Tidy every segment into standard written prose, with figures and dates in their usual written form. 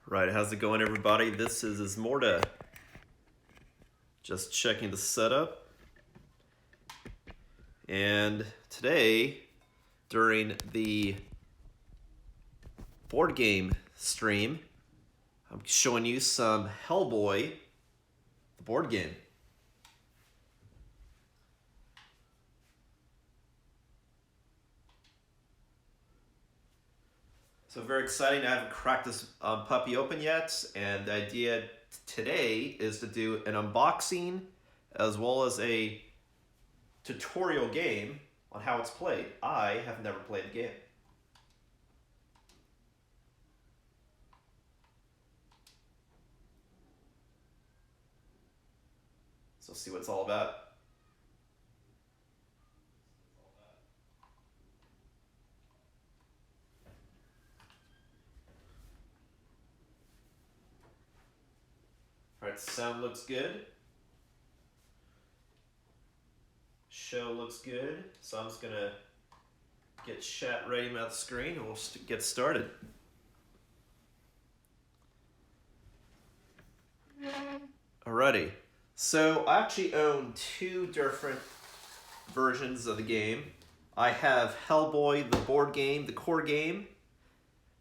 Right, how's it going, everybody? This is Ismortah. Just checking the setup. And today, during the board game stream, I'm showing you some Hellboy, the board game. So very exciting. I haven't cracked this puppy open yet, and the idea today is to do an unboxing as well as a tutorial game on how it's played. I have never played the game. So see what it's all about. Alright, sound looks good. Show looks good. So I'm just gonna get chat ready on the screen and we'll get started. Alrighty. So I actually own two different versions of the game. I have Hellboy, the board game, the core game,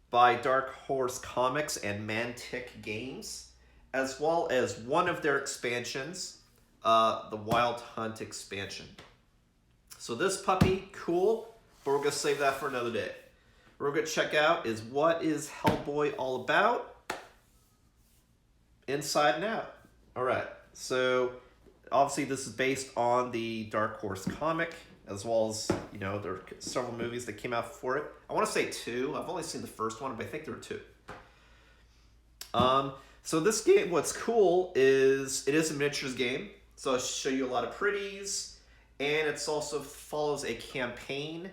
by Dark Horse Comics and Mantic Games, as well as one of their expansions, the Wild Hunt expansion. So this puppy, cool, but we're going to save that for another day. What we're going to check out is what is Hellboy all about, inside and out. All right, so obviously this is based on the Dark Horse comic, as well as, you know, there are several movies that came out for it. I want to say two. I've only seen the first one, but I think there were two. So this game, what's cool is it is a miniatures game. So I'll show you a lot of pretties, and it's also follows a campaign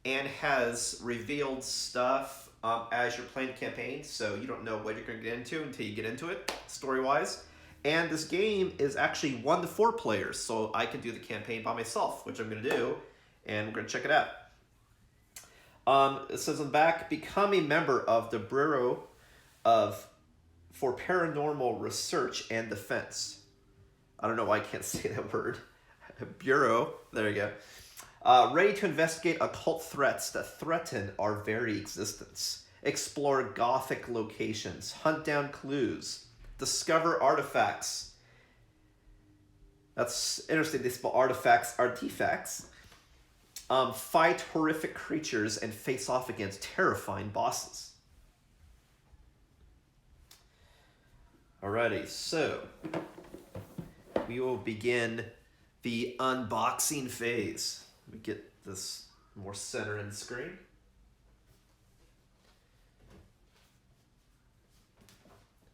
and has revealed stuff as you're playing the campaign. So you don't know what you're going to get into until you get into it, story-wise. And this game is actually 1 to 4 players, so I can do the campaign by myself, which I'm going to do, and we're going to check it out. It says on the back, become a member of the Bureau for Paranormal Research and Defense. I don't know why I can't say that word. Bureau, there you go. Ready to investigate occult threats that threaten our very existence. Explore gothic locations, hunt down clues, discover artifacts. That's interesting, they spell artifacts, artifacts. Fight horrific creatures and face off against terrifying bosses. Alrighty, so we will begin the unboxing phase. Let me get this more center in the screen.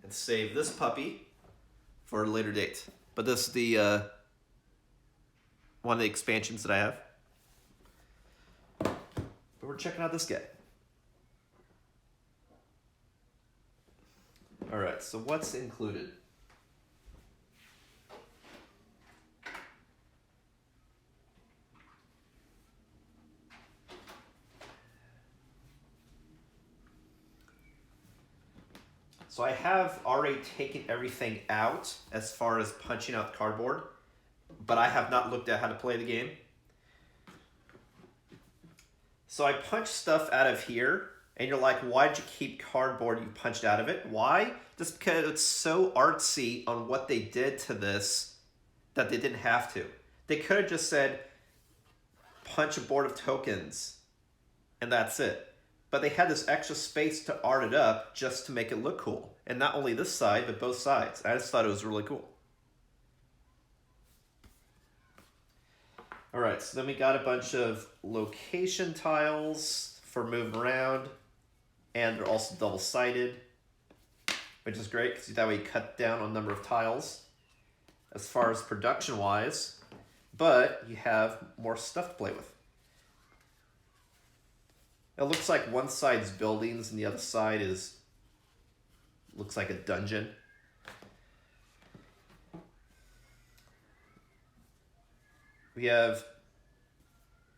And save this puppy for a later date. But this is the one of the expansions that I have. But we're checking out this guy. Alright, so what's included? So I have already taken everything out as far as punching out the cardboard, but I have not looked at how to play the game. So I punched stuff out of here, and you're like, why did you keep cardboard you punched out of it? Why? Just because it's so artsy on what they did to this that they didn't have to. They could have just said, punch a board of tokens, and that's it. But they had this extra space to art it up just to make it look cool. And not only this side, but both sides. I just thought it was really cool. All right, so then we got a bunch of location tiles for moving around. And they're also double-sided, which is great because that way you cut down on number of tiles as far as production-wise. But you have more stuff to play with. It looks like one side's buildings and the other side looks like a dungeon. We have,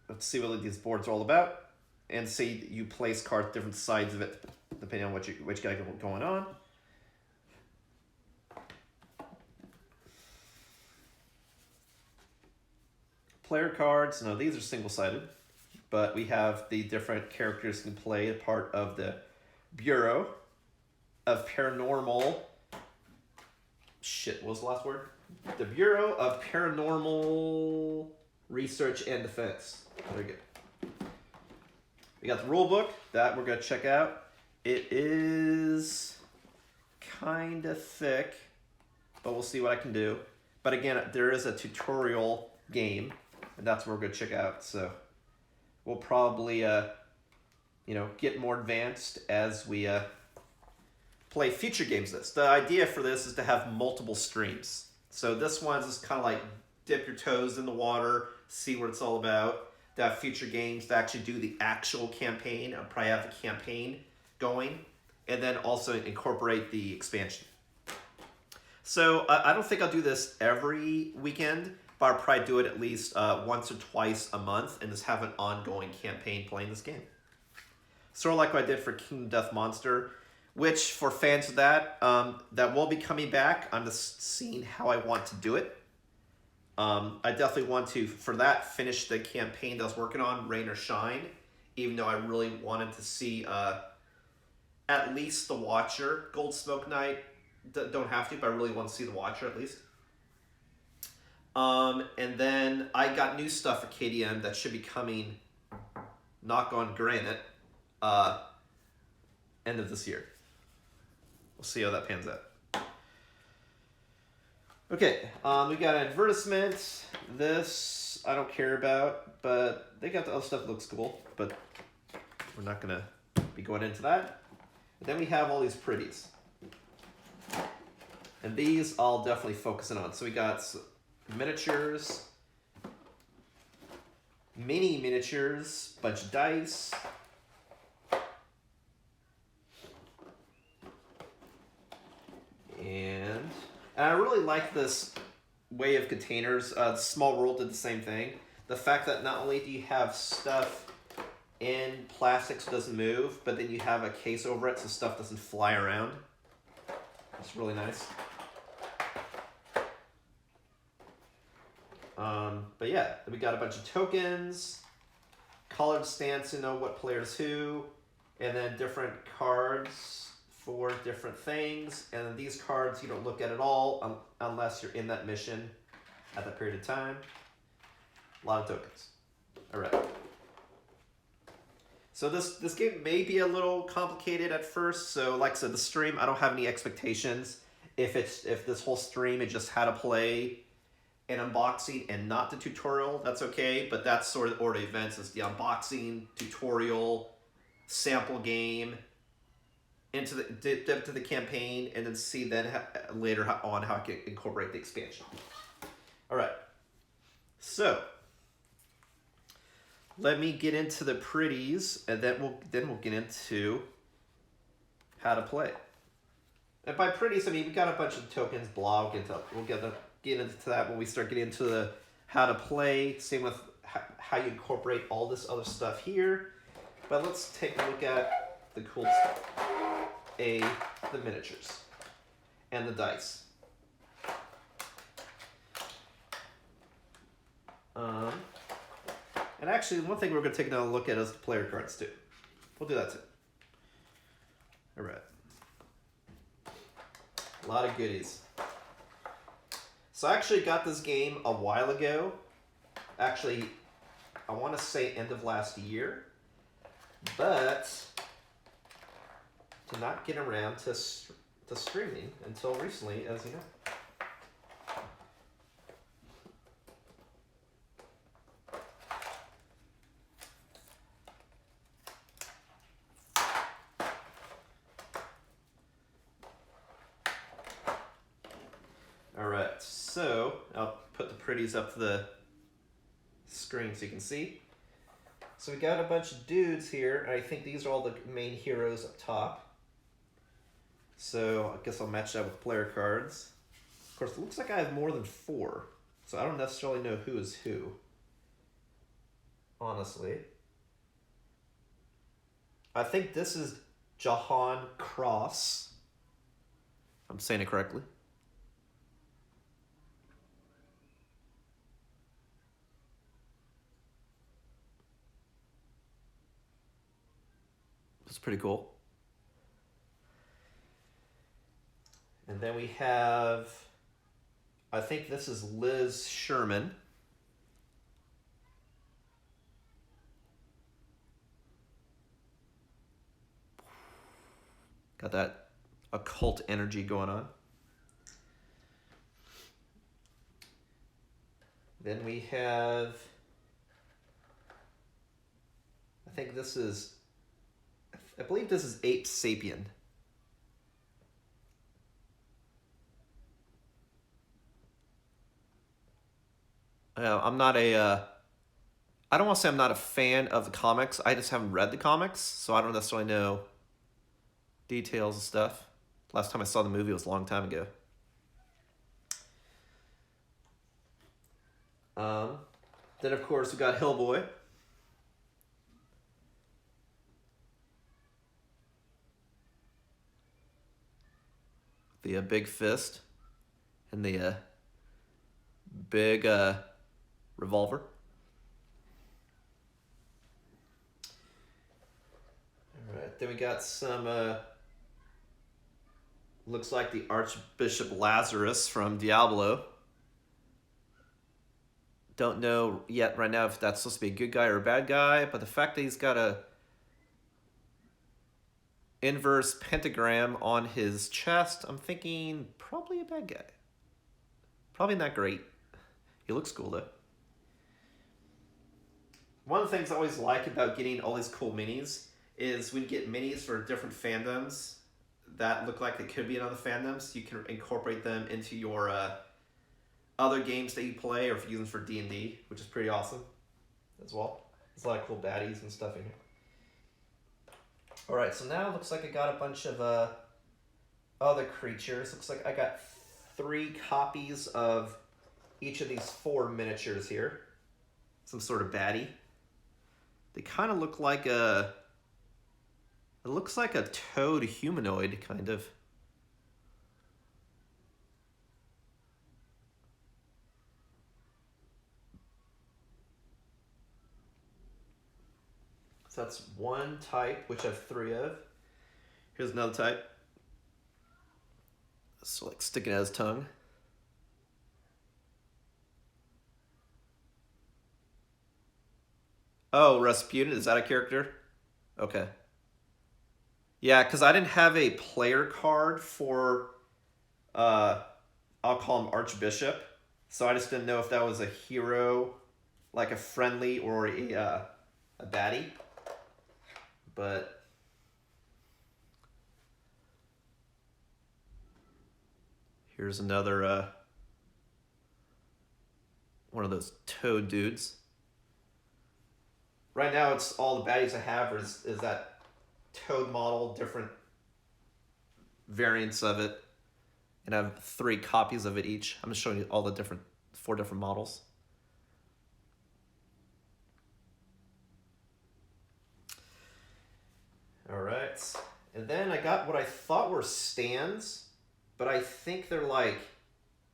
let's see what these boards are all about, and see you place cards different sides of it depending on what you got going on. player cards. No, these are single-sided. But we have the different characters who can play a part of the Bureau of Paranormal... Shit, what was the last word? The Bureau of Paranormal Research and Defense. Very good. We got the rule book that we're going to check out. It is kind of thick, but we'll see what I can do. But again, there is a tutorial game, and that's what we're going to check out. So we'll probably, get more advanced as we play future games. The idea for this is to have multiple streams. So this one's just kind of like dip your toes in the water, see what it's all about. To have future games to actually do the actual campaign. I'll probably have the campaign going, and then also incorporate the expansion. So I don't think I'll do this every weekend, but I'll probably do it at least once or twice a month and just have an ongoing campaign playing this game. Sort of like what I did for Kingdom Death Monster, which for fans of that, that will be coming back. I'm just seeing how I want to do it. I definitely want to, for that, finish the campaign that I was working on, Rain or Shine, even though I really wanted to see at least the Watcher. Gold Smoke Knight, don't have to, but I really want to see the Watcher at least. And then I got new stuff for KDM that should be coming, knock on granite, end of this year. We'll see how that pans out. Okay, we got an advertisement. This I don't care about, but they got the other stuff that looks cool, but we're not gonna be going into that. And then we have all these pretties. And these I'll definitely focus in on. So we got miniatures, mini miniatures, bunch of dice. And I really like this way of containers. Small World did the same thing. The fact that not only do you have stuff in plastic so it doesn't move, but then you have a case over it so stuff doesn't fly around. It's really nice. But yeah, we got a bunch of tokens, colored stamps to know what player's who, and then different cards for different things. And then these cards you don't look at all unless you're in that mission at that period of time. A lot of tokens. All right. So this game may be a little complicated at first. So like I said, the stream, I don't have any expectations. If this whole stream is just how to play an unboxing and not the tutorial, that's okay. But that's sort of the order of events: is the unboxing, tutorial, sample game, into the campaign, and then see then later on how I can incorporate the expansion. All right. So let me get into the pretties, and then we'll get into how to play. And by pretties, I mean we got a bunch of tokens. Blah. We'll get into that when we start getting into the how to play. Same with how you incorporate all this other stuff here. But let's take a look at the cool stuff. The miniatures and the dice. And actually, one thing we're going to take another look at is the player cards too. We'll do that too. All right. A lot of goodies. So I actually got this game a while ago. Actually, I want to say end of last year. But did not get around to streaming until recently, as you know. All right, so I'll put the pretties up to the screen so you can see. So we got a bunch of dudes here, and I think these are all the main heroes up top. So I guess I'll match that with player cards. Of course, it looks like I have more than 4, so I don't necessarily know who is who, honestly. I think this is Jahan Cross. I'm saying it correctly. It's pretty cool. And then we have, I think this is Liz Sherman. Got that occult energy going on. Then we have, I think this is, I believe this is Ape Sapien. I'm not a, I don't want to say I'm not a fan of the comics. I just haven't read the comics, so I don't necessarily know details and stuff. Last time I saw the movie was a long time ago. Then, of course, we got Hellboy. The big fist and the big revolver. All right, then we got some, looks like the Archbishop Lazarus from Diablo. Don't know yet right now if that's supposed to be a good guy or a bad guy, but the fact that he's got a inverse pentagram on his chest, I'm thinking probably a bad guy. Probably not great. He looks cool though. One of the things I always like about getting all these cool minis is when you get minis for different fandoms that look like they could be in other fandoms, you can incorporate them into your other games that you play, or if you use them for D&D, which is pretty awesome as well. There's a lot of cool baddies and stuff in here. Alright, so now it looks like I got a bunch of other creatures. Looks like I got 3 copies of each of these 4 miniatures here. Some sort of baddie. They kind of look like a... It looks like a toad humanoid, kind of. So that's one type, which I have 3 of. Here's another type. So like sticking out his tongue. Oh, Rasputin, is that a character? Okay. Yeah, because I didn't have a player card for, I'll call him Archbishop. So I just didn't know if that was a hero, like a friendly or a baddie. But here's another one of those toad dudes. Right now, it's all the baddies I have is that toad model, different variants of it, and I have 3 copies of it each. I'm just showing you all the 4 different models. All right, and then I got what I thought were stands, but I think they're like,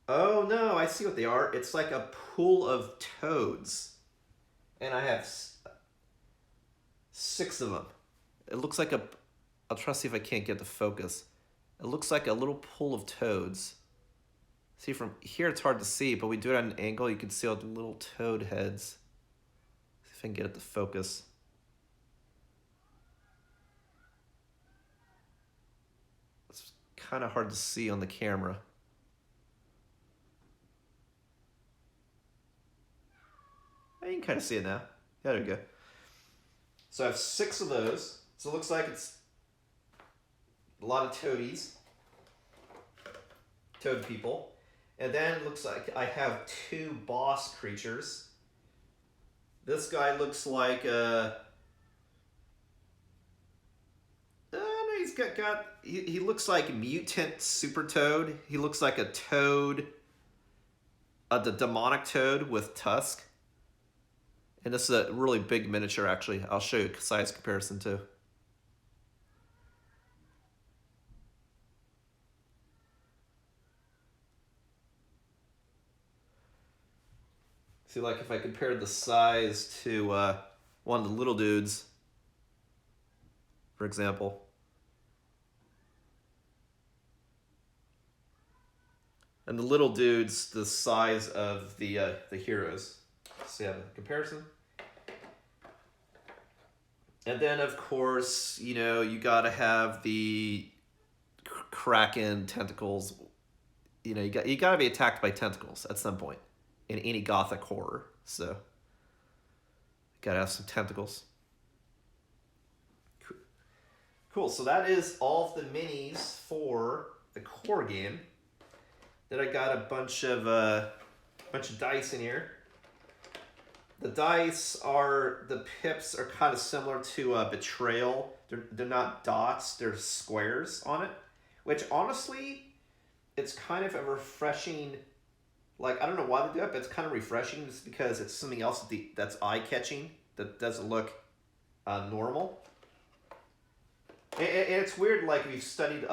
oh no, I see what they are. It's like a pool of toads, and I have 6 of them. It looks like I'll try to see if I can't get the focus. It looks like a little pool of toads. See, from here it's hard to see, but we do it at an angle, you can see all the little toad heads. See if I can get it to focus. It's kind of hard to see on the camera. You can kind of see it now. Yeah, there we go. So I have 6 of those. So it looks like it's a lot of toadies. Toad people. And then it looks like I have 2 boss creatures. This guy looks like he looks like mutant super toad. He looks like a toad, the demonic toad with tusk. And this is a really big miniature, actually. I'll show you a size comparison too. See, like if I compared the size to one of the little dudes, for example. And the little dude's the size of the heroes. So you have a comparison. And then, of course, you know, you gotta have the Kraken tentacles. You know, you gotta be attacked by tentacles at some point in any gothic horror. So, gotta have some tentacles. Cool. So that is all of the minis for the core game. Then I got a bunch of dice in here. The dice are, the pips are kind of similar to Betrayal. They're not dots, they're squares on it. Which honestly, it's kind of a refreshing, like, I don't know why they do it, but it's kind of refreshing just because it's something else that's eye-catching, that doesn't look normal. And it's weird, like, if you've studied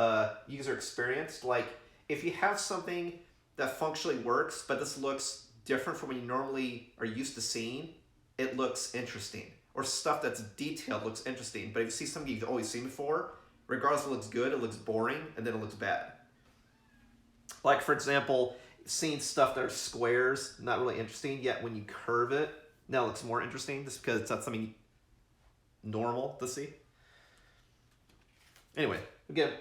user experience, like, if you have something that functionally works, but this looks different from what you normally are used to seeing, it looks interesting. Or stuff that's detailed looks interesting. But if you see something you've always seen before, regardless if it looks good, it looks boring, and then it looks bad. Like, for example, seeing stuff that are squares, not really interesting, yet when you curve it, now it looks more interesting, just because it's not something normal to see. Anyway, again,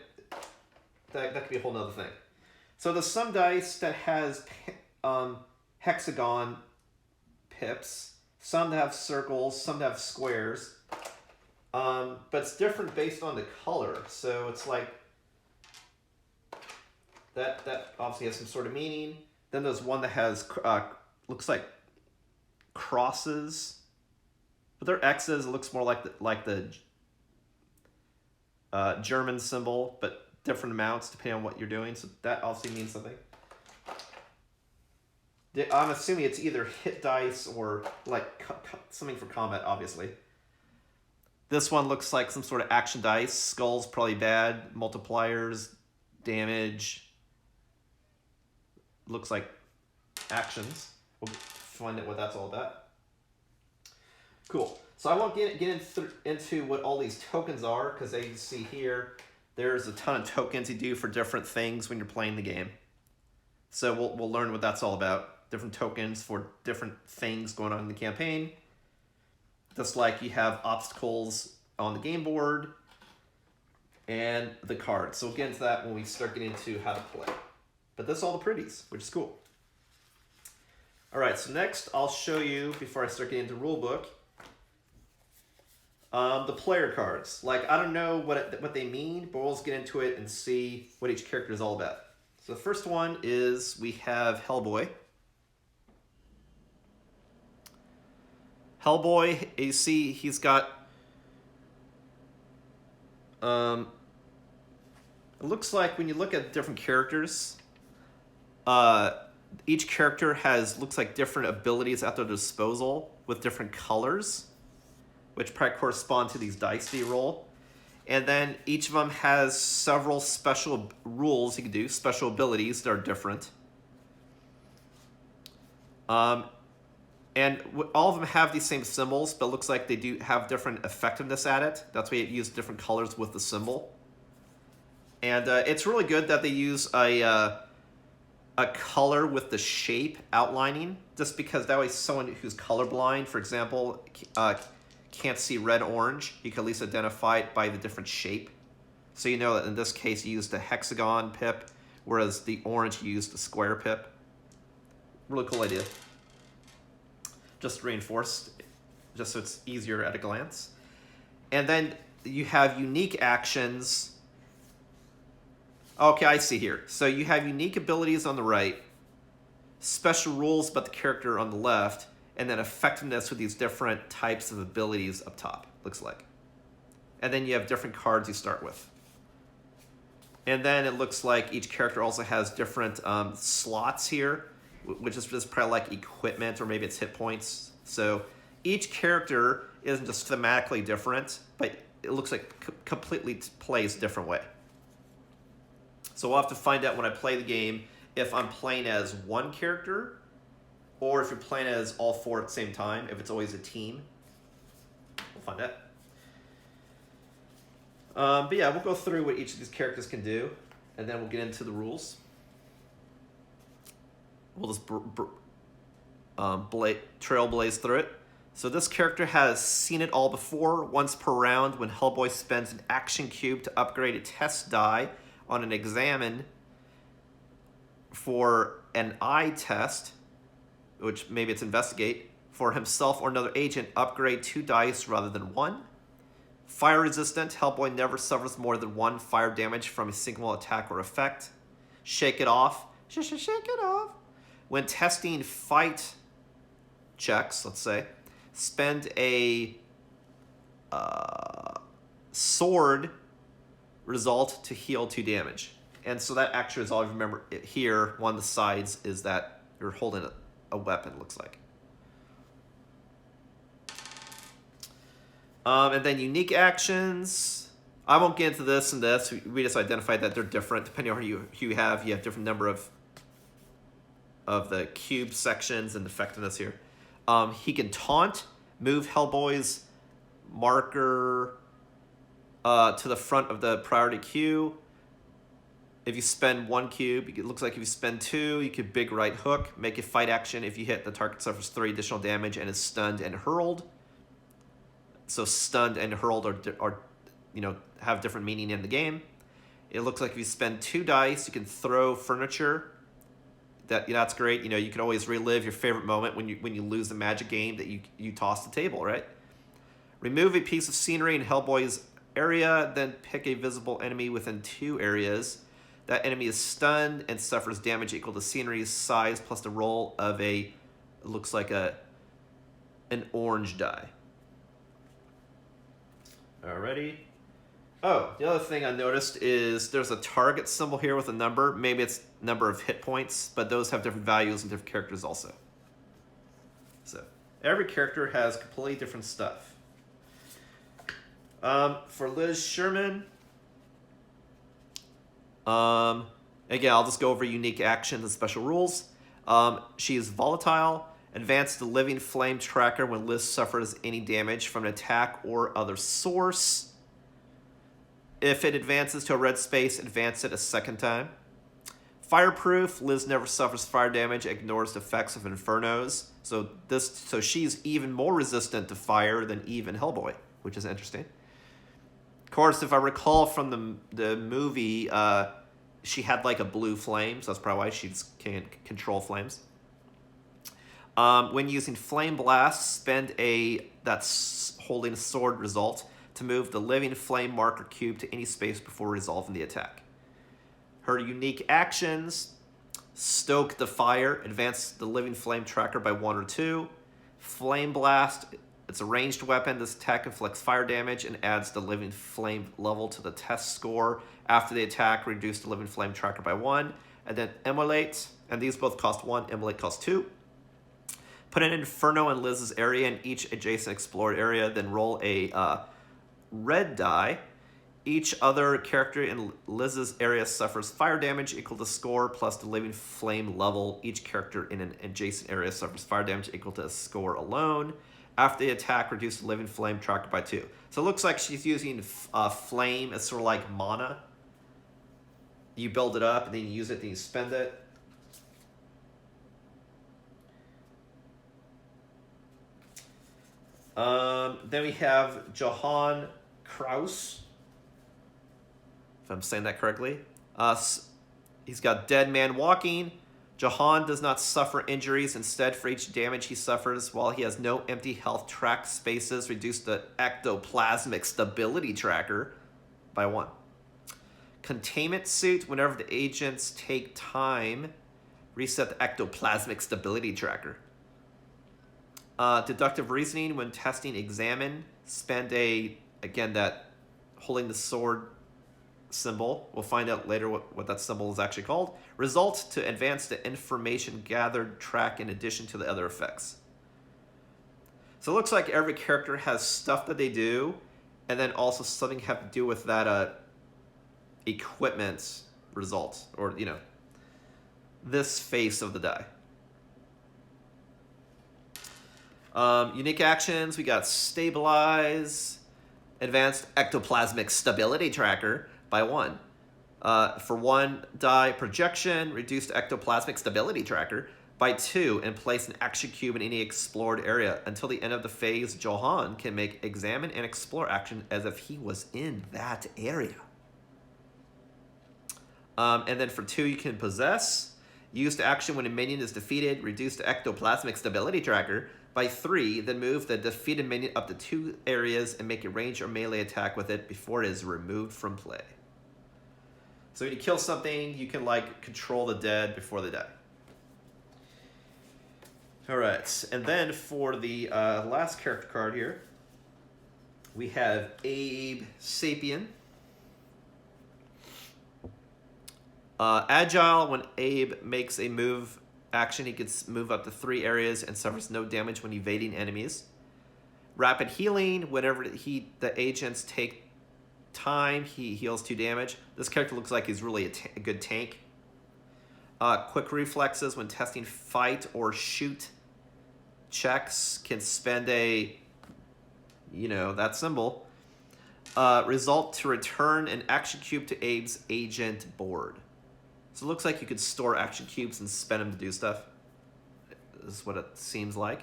that could be a whole nother thing. So there's some dice that has hexagon pips, some that have circles, some that have squares. But it's different based on the color. So it's like, that obviously has some sort of meaning. Then there's one that has, looks like crosses, but they're X's. It looks more like the German symbol, but different amounts depending on what you're doing. So that obviously means something. I'm assuming it's either hit dice or like something for combat, obviously. This one looks like some sort of action dice. Skulls probably bad. Multipliers, damage. Looks like actions. We'll find out what that's all about. Cool. So I won't get into what all these tokens are, because as you can see here, there's a ton of tokens you do for different things when you're playing the game. So we'll learn what that's all about. Different tokens for different things going on in the campaign. Just like you have obstacles on the game board and the cards. So we'll get into that when we start getting into how to play. But that's all the pretties, which is cool. All right, so next I'll show you, before I start getting into rulebook, the player cards. Like, I don't know what they mean, but we'll just get into it and see what each character is all about. So the first one is we have Hellboy. Hellboy, you see he's got, it looks like when you look at different characters, each character looks like different abilities at their disposal with different colors, which probably correspond to these dice that you roll. And then each of them has several special rules you can do, special abilities that are different. And all of them have these same symbols, but it looks like they do have different effectiveness at it. That's why you use different colors with the symbol. And it's really good that they use a color with the shape outlining, just because that way someone who's colorblind, for example, can't see red-orange. You can at least identify it by the different shape. So you know that in this case you used a hexagon pip, whereas the orange used a square pip. Really cool idea. Just reinforced, just so it's easier at a glance. And then you have unique actions. Okay, I see here. So you have unique abilities on the right, special rules about the character on the left, and then effectiveness with these different types of abilities up top, looks like. And then you have different cards you start with. And then it looks like each character also has different slots here, which is just probably like equipment, or maybe it's hit points. So each character isn't just thematically different, but it looks like completely plays a different way. So we'll have to find out when I play the game if I'm playing as one character, or if you're playing as all four at the same time, if it's always a team. We'll find out. But yeah, we'll go through what each of these characters can do, and then we'll get into the rules. We'll just trailblaze through it. So this character has seen it all before. Once per round, when Hellboy spends an action cube to upgrade a test die on an examine for an eye test, which maybe it's investigate, for himself or another agent, upgrade 2 dice rather than 1. Fire resistant, Hellboy never suffers more than 1 fire damage from a single attack or effect. Shake it off. Shake it off. When testing fight checks, let's say, spend a sword result to heal 2 damage. And so that actually is all I remember here. One of the sides is that you're holding a weapon, looks like. And then unique actions. I won't get into this and this. We just identified that they're different. Depending on who you have different number of the cube sections and effectiveness here. He can taunt, move Hellboy's marker to the front of the priority queue. If you spend 1 cube, it looks like if you spend 2, you could big right hook, make a fight action. If you hit, the target suffers 3 additional damage and is stunned and hurled. So stunned and hurled are have different meaning in the game. It looks like if you spend 2 dice, you can throw furniture. That's great. You can always relive your favorite moment when you lose the magic game that you toss the table, right? Remove a piece of scenery in Hellboy's area, then pick a visible enemy within 2 areas. That enemy is stunned and suffers damage equal to scenery's size plus the roll of it looks like an orange die. Alrighty. Oh, the other thing I noticed is there's a target symbol here with a number. Maybe it's number of hit points, but those have different values in different characters also. So every character has completely different stuff. For Liz Sherman, again, I'll just go over unique actions and special rules. She is volatile. Advance the living flame tracker when Liz suffers any damage from an attack or other source. If it advances to a red space, advance it a second time. Fireproof, Liz never suffers fire damage, ignores the effects of infernos. So she's even more resistant to fire than even Hellboy, which is interesting. Of course, if I recall from the movie, she had like a blue flame, so that's probably why she can't control flames. When using Flame Blast, spend that's holding a sword result to move the living flame marker cube to any space before resolving the attack. Her unique actions: stoke the fire, advance the living flame tracker by 1 or 2. Flame Blast, it's a ranged weapon. This attack inflicts fire damage and adds the living flame level to the test score. After the attack, reduce the living flame tracker by 1. And then Immolate, and these both cost 1, Immolate costs 2. Put an Inferno in Liz's area and each adjacent explored area, then roll a red die. Each other character in Liz's area suffers fire damage equal to score plus the living flame level. Each character in an adjacent area suffers fire damage equal to a score alone. After the attack, reduce the living flame tracker by 2. So it looks like she's using flame as sort of like mana. You build it up and then you use it, then you spend it. Then we have Johann Kraus, if I'm saying that correctly. He's got Dead Man Walking. Johann does not suffer injuries. Instead, for each damage he suffers, while he has no empty health track spaces, reduce the ectoplasmic stability tracker by 1. Containment Suit, whenever the agents take time, reset the ectoplasmic stability tracker. Deductive Reasoning, when testing Examine, spend again, that holding the sword symbol. We'll find out later what that symbol is actually called. Result to advance the information gathered track in addition to the other effects. So it looks like every character has stuff that they do, and then also something have to do with that equipment result, or this face of the die. Unique actions, we got Stabilize. Advanced ectoplasmic stability tracker by 1. For 1 die projection, reduced ectoplasmic stability tracker by 2, and place an action cube in any explored area. Until the end of the phase, Johan can make examine and explore action as if he was in that area. And then for 2, you can possess. Used action when a minion is defeated, reduced ectoplasmic stability tracker by 3, then move the defeated minion up to 2 areas and make a range or melee attack with it before it is removed from play. So when you kill something, you can like control the dead before they die. All right, and then for the last character card here, we have Abe Sapien. Agile, when Abe makes a move action, he can move up to 3 areas and suffers no damage when evading enemies. Rapid healing, whenever the agents take time, he heals 2 damage. This character looks like he's really a good tank. Quick reflexes, when testing fight or shoot checks, can spend a, that symbol. Result to return an action cube to Abe's agent board. So it looks like you could store action cubes and spend them to do stuff. This is what it seems like.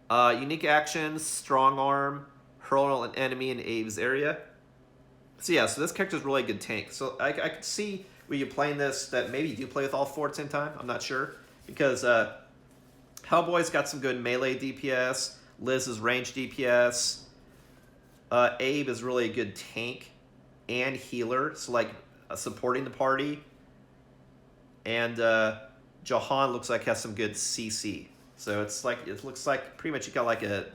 Unique actions, strong arm, hurl an enemy in Abe's area. So yeah, so this character is really a good tank. So I could see when you're playing this that maybe you do play with all 4 at the same time. I'm not sure. Because Hellboy's got some good melee DPS. Liz is range DPS. Abe is really a good tank and healer. So like supporting the party. And Johan looks like has some good CC. So it looks like pretty much you got like a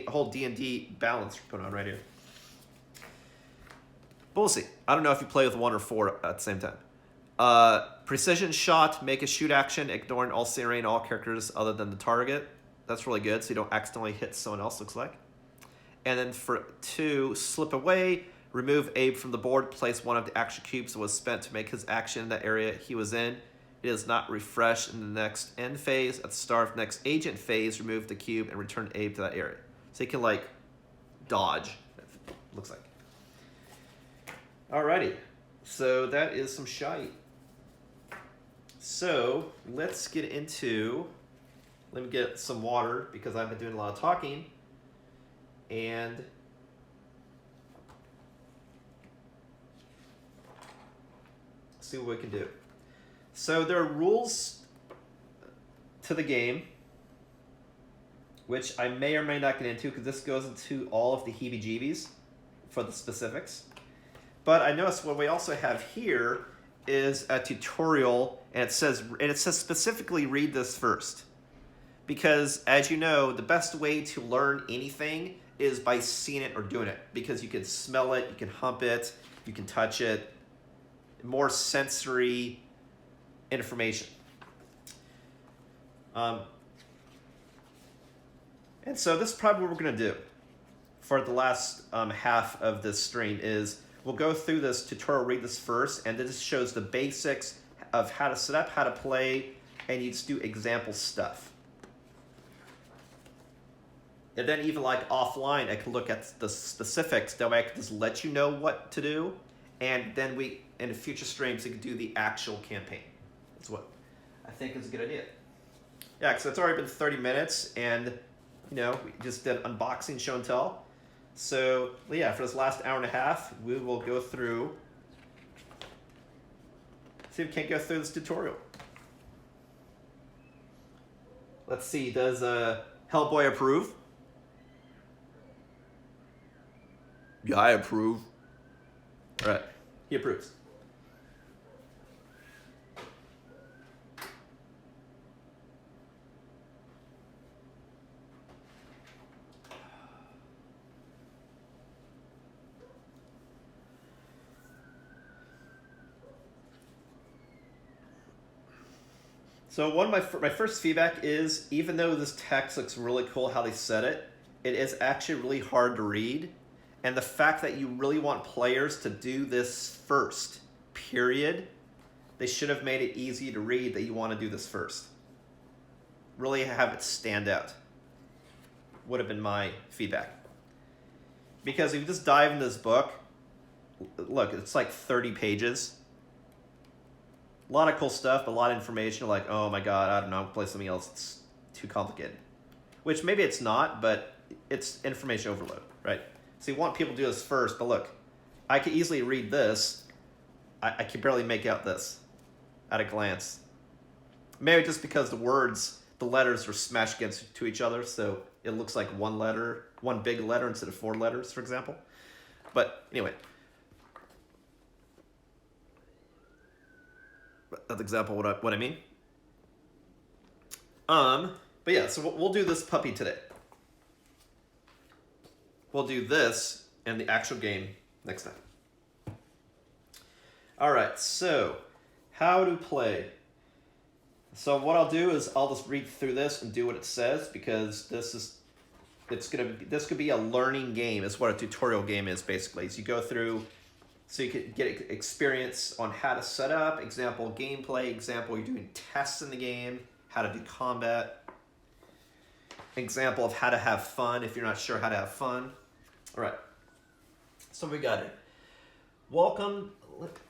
whole D&D balance going on right here. But we'll see. I don't know if you play with 1 or 4 at the same time. Precision shot, make a shoot action, ignoring all scenery all characters other than the target. That's really good, so you don't accidentally hit someone else, looks like. And then for 2, slip away, remove Abe from the board, place 1 of the action cubes that was spent to make his action in that area he was in. It is not refreshed in the next end phase. At the start of the next agent phase, remove the cube and return Abe to that area. So he can like dodge, it looks like. Alrighty, so that is some shite. So let's get into, let me get some water because I've been doing a lot of talking. And see what we can do. So there are rules to the game, which I may or may not get into because this goes into all of the heebie-jeebies for the specifics. But I noticed what we also have here is a tutorial, and it says specifically read this first. Because as you know, the best way to learn anything is by seeing it or doing it. Because you can smell it, you can hump it, you can touch it. More sensory information. And so this is probably what we're going to do for the last half of this stream is we'll go through this tutorial, read this first, and this shows the basics of how to set up, how to play, and you just do example stuff. And then even like offline, I can look at the specifics, that way I can just let you know what to do, and then we, in the future streams, we can do the actual campaign. That's what I think is a good idea. Yeah, because it's already been 30 minutes, and we just did unboxing, show and tell. So yeah, for this last hour and a half, we will go through, see if we can't go through this tutorial. Let's see, does Hellboy approve? Yeah, I approve. All right, he approves. So one of my first feedback is, even though this text looks really cool how they said it, it is actually really hard to read. And the fact that you really want players to do this first, period, they should have made it easy to read that you want to do this first. Really have it stand out. would have been my feedback. Because if you just dive into this book, look, it's like 30 pages. A lot of cool stuff, but a lot of information. Like, oh my god, I don't know, play something else. It's too complicated. Which maybe it's not, but it's information overload, right? So you want people to do this first, but look, I could easily read this. I can barely make out this at a glance. Maybe just because the letters are smashed against to each other, so it looks like one big letter instead of 4 letters, for example. But anyway, that's an example of what I mean. But yeah, so we'll do this puppy today. We'll do this and the actual game next time. All right, so how to play. So what I'll do is I'll just read through this and do what it says, because this could be a learning game. Is what a tutorial game is basically. So you go through, so you can get experience on how to set up, example gameplay, example you're doing tests in the game, how to do combat, example of how to have fun if you're not sure how to have fun. All right, so we got it. Welcome.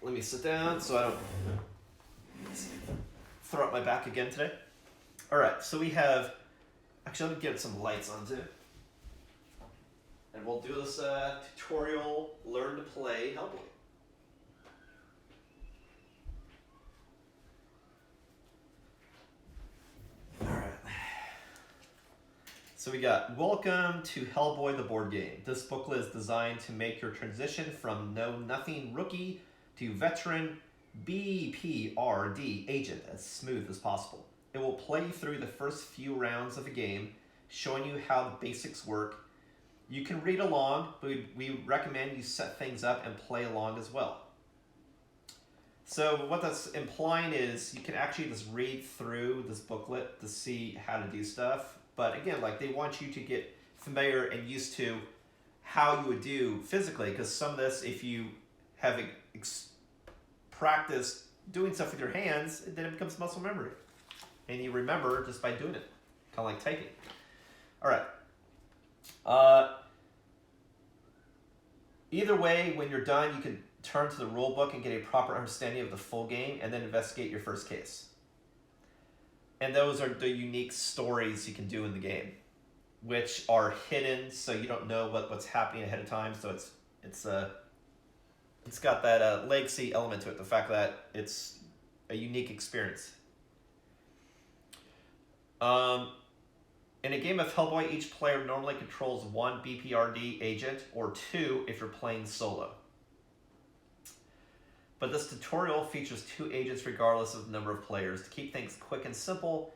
Let me sit down so I don't throw up my back again today. All right, so we have, actually let me get some lights on too. And we'll do this tutorial, learn to play Hellboy. All right. So we got, welcome to Hellboy the board game. This booklet is designed to make your transition from know-nothing rookie to veteran BPRD agent as smooth as possible. It will play you through the first few rounds of the game, showing you how the basics work. You can read along, but we recommend you set things up and play along as well. So what that's implying is you can actually just read through this booklet to see how to do stuff. But again, like, they want you to get familiar and used to how you would do physically, because some of this, if you have practiced doing stuff with your hands, then it becomes muscle memory. And you remember just by doing it, kind of like typing. All right. Either way, when you're done, you can turn to the rule book and get a proper understanding of the full game, and then investigate your first case. And those are the unique stories you can do in the game, which are hidden, so you don't know what's happening ahead of time. So it's got that legacy element to it, the fact that it's a unique experience. In a game of Hellboy, each player normally controls 1 BPRD agent, or 2 if you're playing solo. But this tutorial features 2 agents regardless of the number of players. To keep things quick and simple,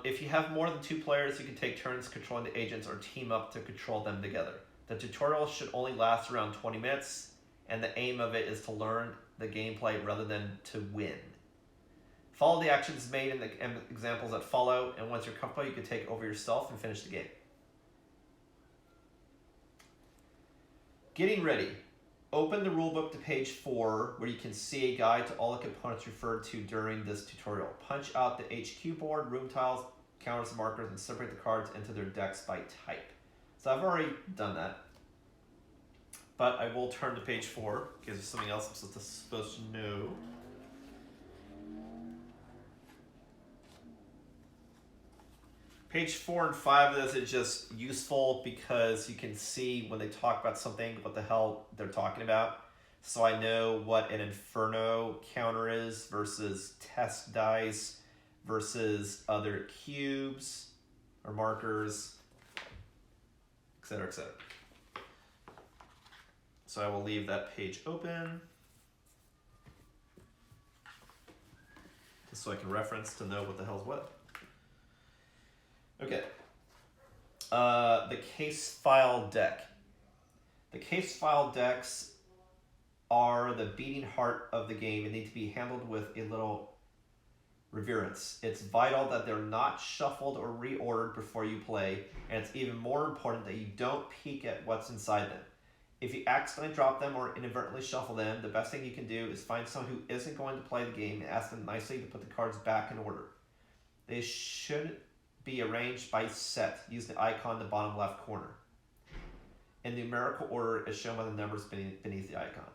if you have more than 2 players, you can take turns controlling the agents or team up to control them together. The tutorial should only last around 20 minutes, and the aim of it is to learn the gameplay rather than to win. Follow the actions made in the examples that follow, and once you're comfortable, you can take over yourself and finish the game. Getting ready. Open the rulebook to page 4, where you can see a guide to all the components referred to during this tutorial. Punch out the HQ board, room tiles, counters, and markers, and separate the cards into their decks by type. So I've already done that. But I will turn to page 4, because there's something else I'm supposed to know. Page 4 and 5 of this is just useful because you can see when they talk about something, what the hell they're talking about. So I know what an Inferno counter is versus test dice versus other cubes or markers, etc., etc. So I will leave that page open just so I can reference to know what the hell's what. Okay, the case file deck. The case file decks are the beating heart of the game and need to be handled with a little reverence. It's vital that they're not shuffled or reordered before you play, and it's even more important that you don't peek at what's inside them. If you accidentally drop them or inadvertently shuffle them, the best thing you can do is find someone who isn't going to play the game and ask them nicely to put the cards back in order. They should be arranged by set using the icon in the bottom left corner. In numerical order as shown by the numbers beneath the icon.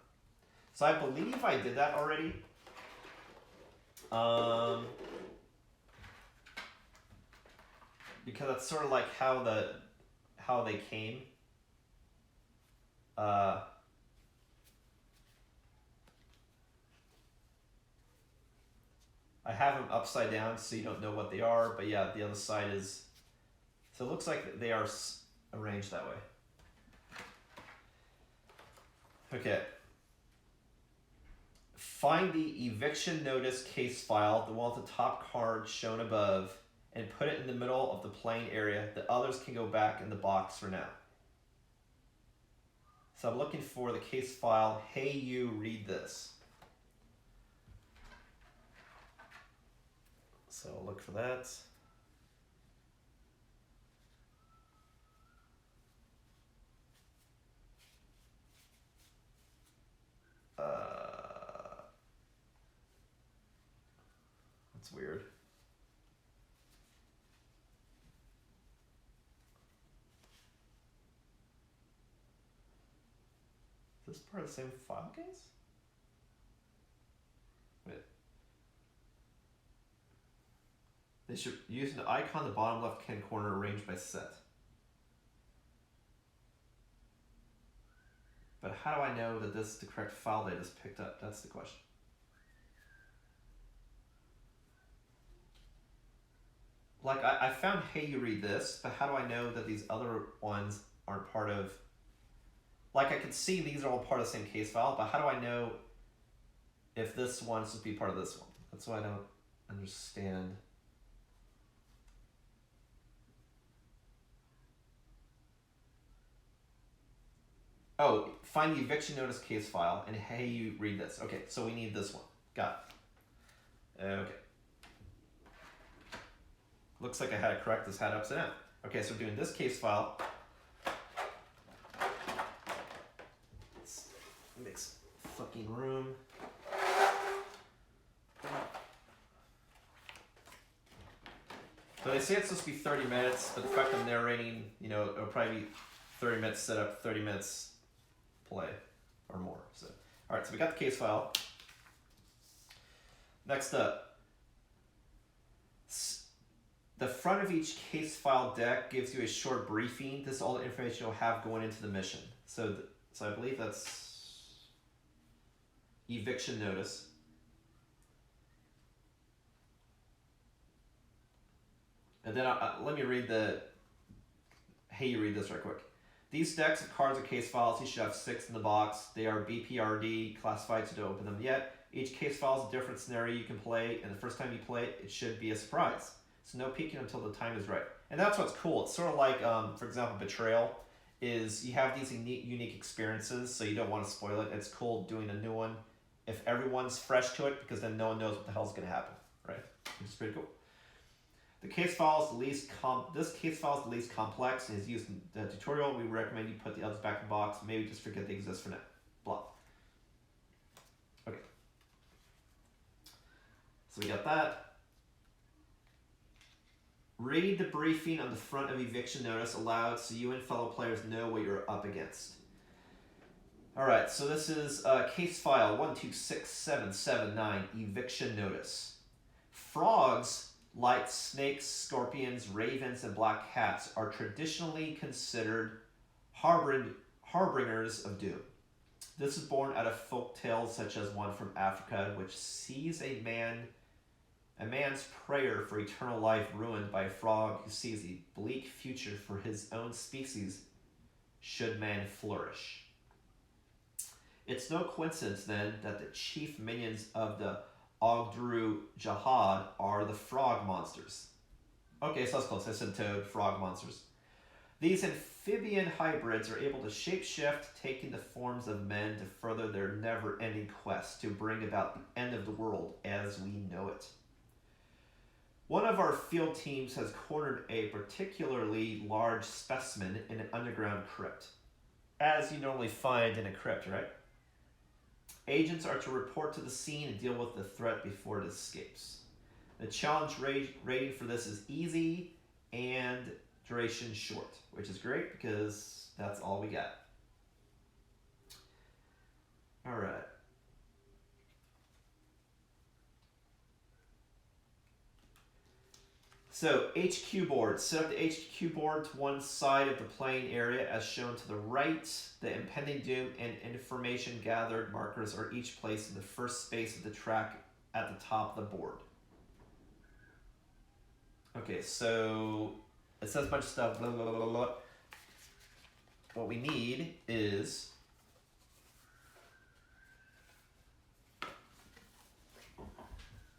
So I believe I did that already. Because that's sort of like how they came. I have them upside down so you don't know what they are, but yeah, the other side is. So it looks like they are arranged that way. Okay. Find the eviction notice case file, the one with the top card shown above, and put it in the middle of the playing area. The others can go back in the box for now. So I'm looking for the case file, hey you, read this. So I'll look for that. That's weird. Is this part of the same file case? Wait. They should use an icon in the bottom left-hand corner arranged by set. But how do I know that this is the correct file they just picked up? That's the question. Like, I found hey you read this, but how do I know that these other ones aren't part of... Like, I can see these are all part of the same case file, but how do I know if this one is supposed to be part of this one? That's why I don't understand. Oh, find the eviction notice case file, and hey, you read this. Okay, so we need this one. Got it. Okay. Looks like I had to correct this hat upside down. Okay, so we're doing this case file. Let's mix fucking room. So they say it's supposed to be 30 minutes, but the fact I'm narrating, you know, it'll probably be 30 minutes setup, 30 minutes play, or more. So, all right, so we got the case file. Next up, the front of each case file deck gives you a short briefing. This is all the information you'll have going into the mission. So I believe that's eviction notice. And then let me read hey, you read this right quick. These decks of cards are case files. You should have 6 in the box. They are BPRD classified, so don't open them yet. Each case file is a different scenario you can play, and the first time you play it, it should be a surprise. So no peeking until the time is right. And that's what's cool. It's sort of like, for example, Betrayal is you have these unique experiences, so you don't want to spoil it. It's cool doing a new one if everyone's fresh to it, because then no one knows what the hell's going to happen, right? Which is pretty cool. The case file is the least this case file is the least complex and is used in the tutorial. We recommend you put the others back in the box. Maybe just forget they exist for now. Blah. Okay. So we got that. Read the briefing on the front of eviction notice aloud so you and fellow players know what you're up against. Alright, so this is case file 126779, eviction notice. Frogs, like snakes, scorpions, ravens, and black cats, are traditionally considered harbingers of doom. This is born out of folk tales such as one from Africa, which sees a man's prayer for eternal life ruined by a frog who sees a bleak future for his own species should man flourish. It's no coincidence, then, that the chief minions of the Ogdru Jihad are the frog monsters. Okay, so that's close. I said toad, frog monsters. These amphibian hybrids are able to shapeshift, taking the forms of men to further their never-ending quest to bring about the end of the world as we know it. One of our field teams has cornered a particularly large specimen in an underground crypt, as you normally find in a crypt, right? Agents are to report to the scene and deal with the threat before it escapes. The challenge rating for this is easy, duration short, which is great because that's all we got. All right. So HQ board. Set up the HQ board to one side of the playing area as shown to the right. The impending doom and information gathered markers are each placed in the first space of the track at the top of the board. Okay, so it says a bunch of stuff. Blah, blah, blah, blah, blah. What we need is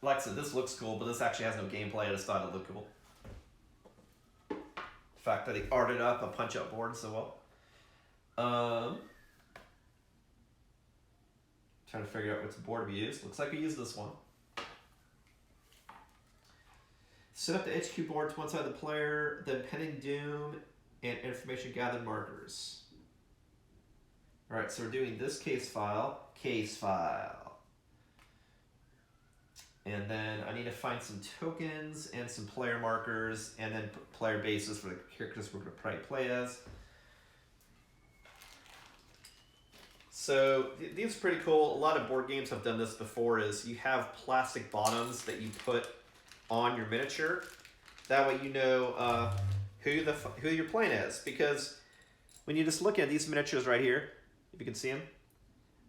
like I said, this looks cool, but this actually has no gameplay. I just thought it looked cool. The fact that he arted up a punch-up board so well. Trying to figure out which board we used. Looks like we used this one. Set up the HQ board to one side of the player, the impending doom and information gathered markers. All right, so we're doing this case file. And then I need to find some tokens and some player markers and then player bases for the characters we're going to play as. So these are pretty cool. A lot of board games have done this before is you have plastic bottoms that you put on your miniature. That way you know who you're playing as. Because when you just look at these miniatures right here, if you can see them,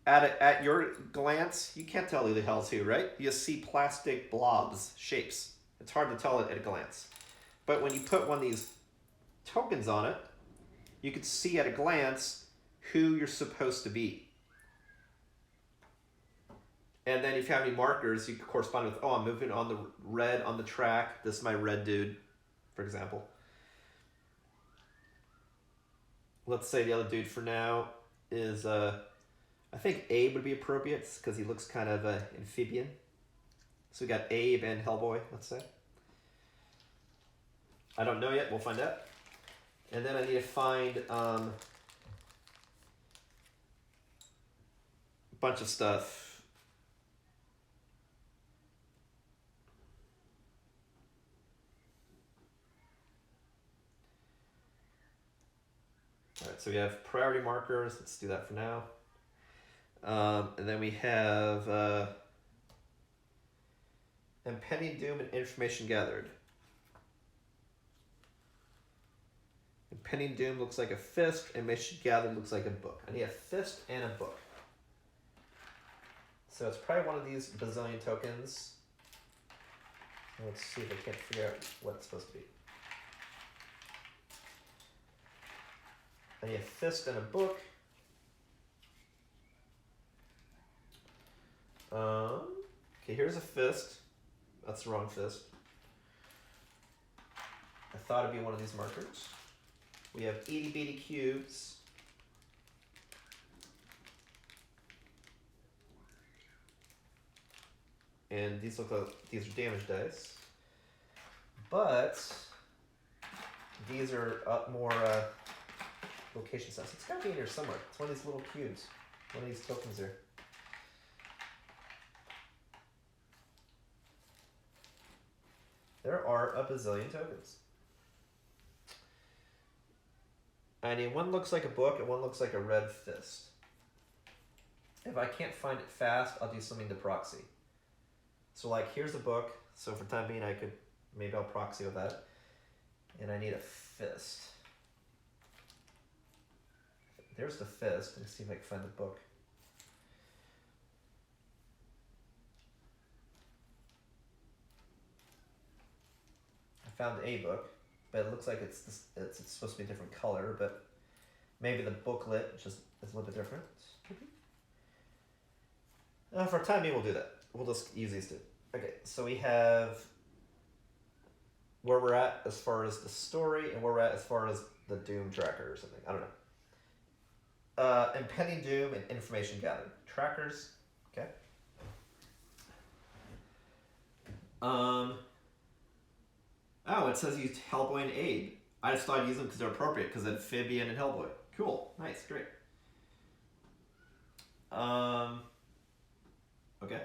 at your glance, you can't tell who the hell's who, right? You just see plastic blobs, shapes. It's hard to tell it at a glance. But when you put one of these tokens on it, you can see at a glance who you're supposed to be. And then if you have any markers, you can correspond with, oh, I'm moving on the red on the track. This is my red dude, for example. Let's say the other dude for now is... I think Abe would be appropriate because he looks kind of amphibian. So we got Abe and Hellboy, let's say. I don't know yet. We'll find out. And then I need to find a bunch of stuff. All right, so we have priority markers. Let's do that for now. And then we have impending doom and information gathered. Impending doom looks like a fist, and information gathered looks like a book. I need a fist and a book. So it's probably one of these bazillion tokens. Let's see if I can't figure out what it's supposed to be. I need a fist and a book. Okay, here's a fist. That's the wrong fist. I thought it'd be one of these markers. We have itty bitty cubes. And these look like these are damage dice. But these are up more location size. It's gotta be in here somewhere. It's one of these little cubes. One of these tokens here. There are a bazillion tokens. And one looks like a book and one looks like a red fist. If I can't find it fast, I'll do something to proxy. So like, here's the book. So for the time being, maybe I'll proxy with that. And I need a fist. There's the fist. Let's see if I can find the book. Found a book, but it looks like it's supposed to be a different color, but maybe the booklet just is a little bit different. For time being, we'll do that. We'll just use these two. Okay, so we have where we're at as far as the story and where we're at as far as the Doom tracker or something. I don't know. Impending Doom and information gathered. Trackers, okay. Oh, it says use Hellboy and Abe. I just thought I'd use them because they're appropriate, because amphibian and Hellboy. Cool. Nice. Great. Okay.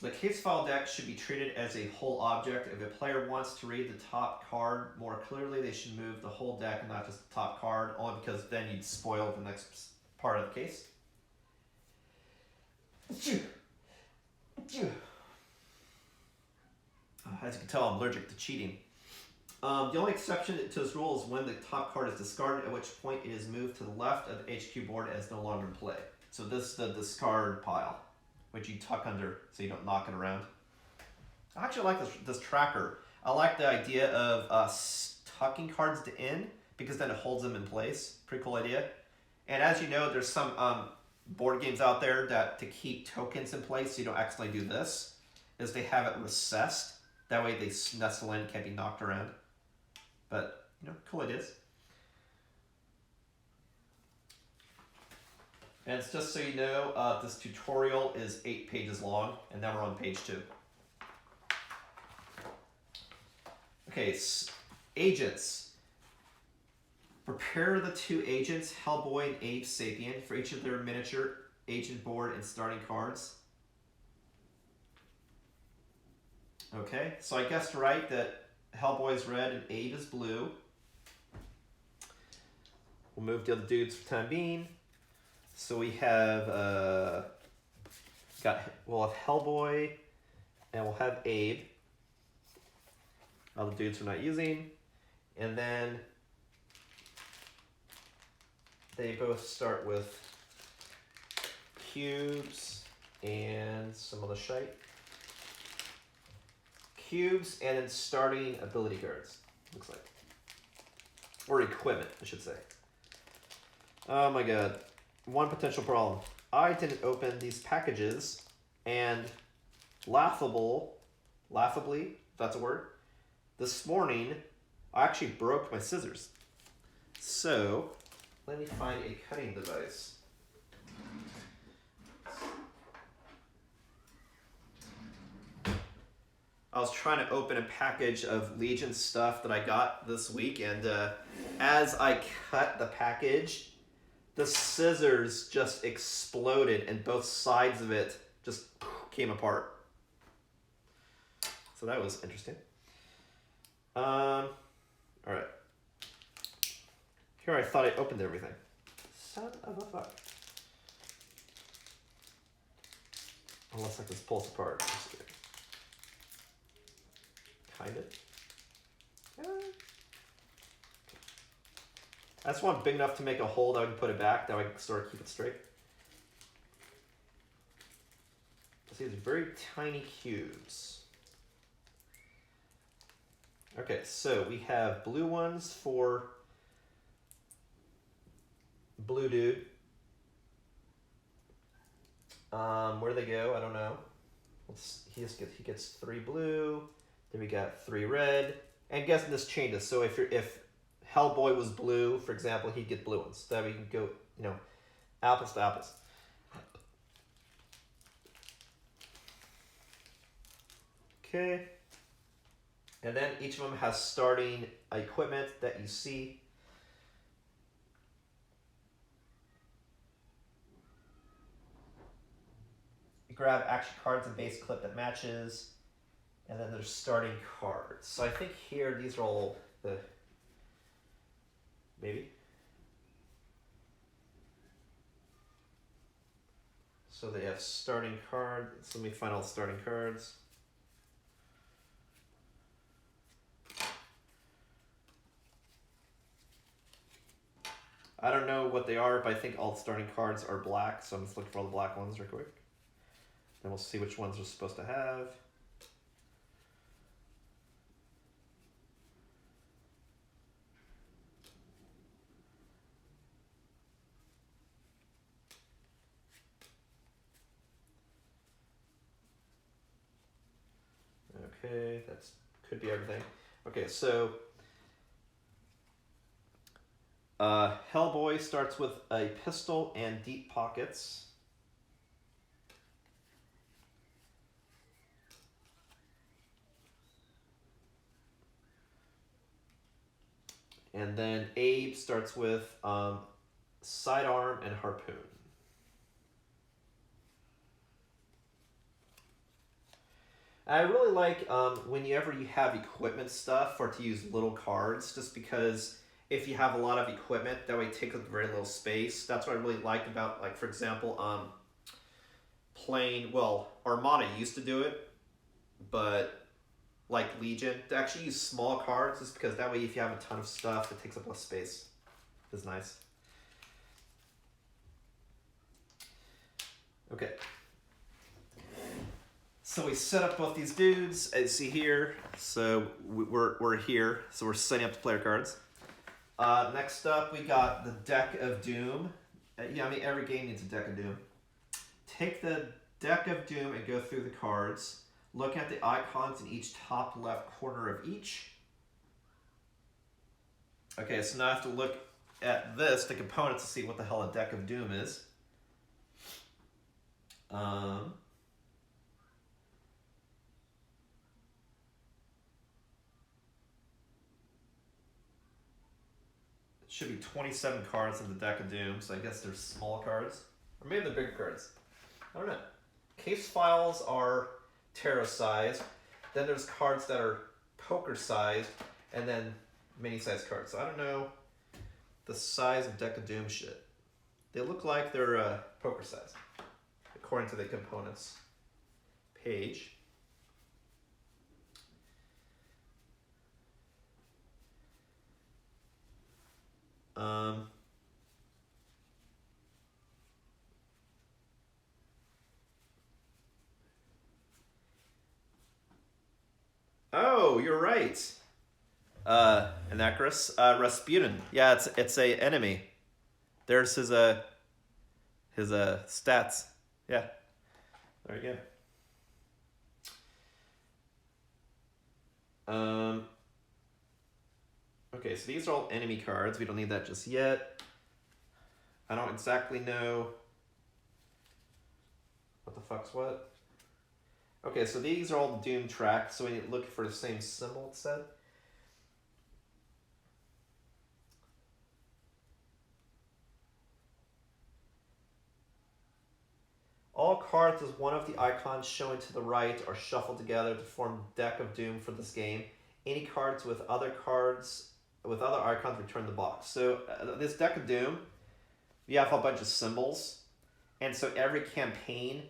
The case file deck should be treated as a whole object. If a player wants to read the top card more clearly, they should move the whole deck and not just the top card, only because then you'd spoil the next part of the case. As you can tell, I'm allergic to cheating. The only exception to this rule is when the top card is discarded, at which point it is moved to the left of the HQ board and is no longer in play. So this is the discard pile, which you tuck under so you don't knock it around. I actually like this tracker. I like the idea of tucking cards to in, because then it holds them in place. Pretty cool idea. And as you know, there's some board games out there that to keep tokens in place so you don't accidentally do this, is they have it recessed. That way they nestle in, can't be knocked around. But, you know, cool ideas. And it's just so you know, this tutorial is 8 pages long, and now we're on page 2. Okay, agents. Prepare the 2 agents, Hellboy and Abe Sapien, for each of their miniature agent board and starting cards. Okay, so I guessed right that Hellboy is red and Abe is blue. We'll move the other dudes for the time being. So we have we'll have Hellboy and we'll have Abe. Other dudes we're not using. And then they both start with cubes and some other shite. Cubes and then starting ability cards, looks like. Or equipment, I should say. Oh my god. One potential problem. I didn't open these packages, and laughably, if that's a word, this morning I actually broke my scissors. So, let me find a cutting device. I was trying to open a package of Legion stuff that I got this week, and as I cut the package, the scissors just exploded and both sides of it just came apart. So that was interesting. All right. Here I thought I opened everything. Son of a fuck. Unless I can pull this apart. Kind of. I just want big enough to make a hole that I can put it back, that way I can sort of keep it straight. See, these very tiny cubes. Okay, so we have blue ones for blue dude. Where do they go? I don't know. He gets 3 blue. Then we got 3 red. And guessing this changes. So if Hellboy was blue, for example, he'd get blue ones. That way you can go, you know, apples to apples. Okay. And then each of them has starting equipment that you see. You grab action cards and base clip that matches. And then there's starting cards. So I think here, these are all the, maybe. So they have starting cards. Let me find all the starting cards. I don't know what they are, but I think all the starting cards are black, so I'm just looking for all the black ones real quick. Then we'll see which ones we're supposed to have. Okay, that's could be everything. Okay, so Hellboy starts with a pistol and deep pockets. And then Abe starts with sidearm and harpoon. I really like whenever you have equipment stuff for to use little cards, just because if you have a lot of equipment, that way it takes up very little space. That's what I really like about, like, for example, playing, well, Armada used to do it, but like Legion, to actually use small cards, just because that way if you have a ton of stuff, it takes up less space. It's nice. Okay. So we set up both these dudes, as you see here. So we're here, so we're setting up the player cards. Next up, we got the Deck of Doom. Yeah, I mean, every game needs a Deck of Doom. Take the Deck of Doom and go through the cards. Look at the icons in each top left corner of each. Okay, so now I have to look at this, the components, to see what the hell a Deck of Doom is. Should be 27 cards in the Deck of Doom, so I guess they're small cards. Or maybe they're big cards. I don't know. Case files are tarot sized. Then there's cards that are poker sized, and then mini sized cards. So I don't know the size of Deck of Doom shit. They look like they're poker sized, according to the components page. Oh, you're right. Anacris, Rasputin. Yeah, it's a enemy. There's his stats. Yeah, there you go. Okay, so these are all enemy cards. We don't need that just yet. I don't exactly know what the fuck's what. Okay, so these are all the Doom tracks, so we need to look for the same symbol, it said. All cards with one of the icons showing to the right are shuffled together to form Deck of Doom for this game. Any cards with other icons return the box. So this Deck of Doom, you have a bunch of symbols, and so every campaign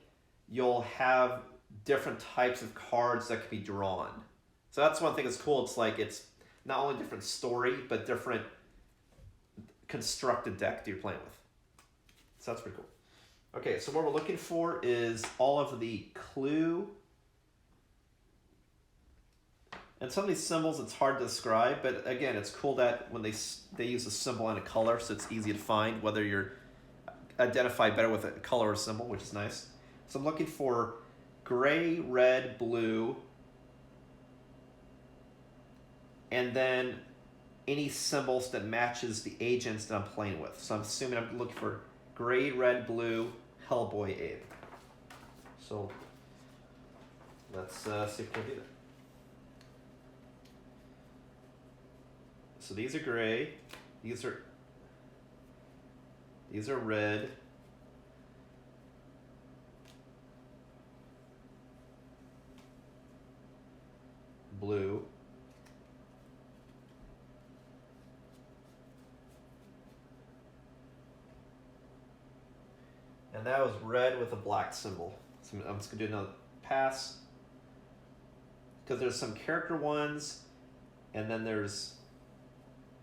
you'll have different types of cards that can be drawn. So that's one thing that's cool. It's like it's not only different story, but different constructed deck that you're playing with. So that's pretty cool. Okay, so what we're looking for is all of the clue. And some of these symbols, it's hard to describe, but again, it's cool that when they use a symbol and a color, so it's easy to find whether you're identified better with a color or symbol, which is nice. So I'm looking for gray, red, blue, and then any symbols that matches the agents that I'm playing with. So I'm assuming I'm looking for gray, red, blue, Hellboy, Abe. So let's see if we can do that. So these are gray, these are red, blue, and that was red with a black symbol. So I'm just gonna do another pass, because there's some character ones, and then there's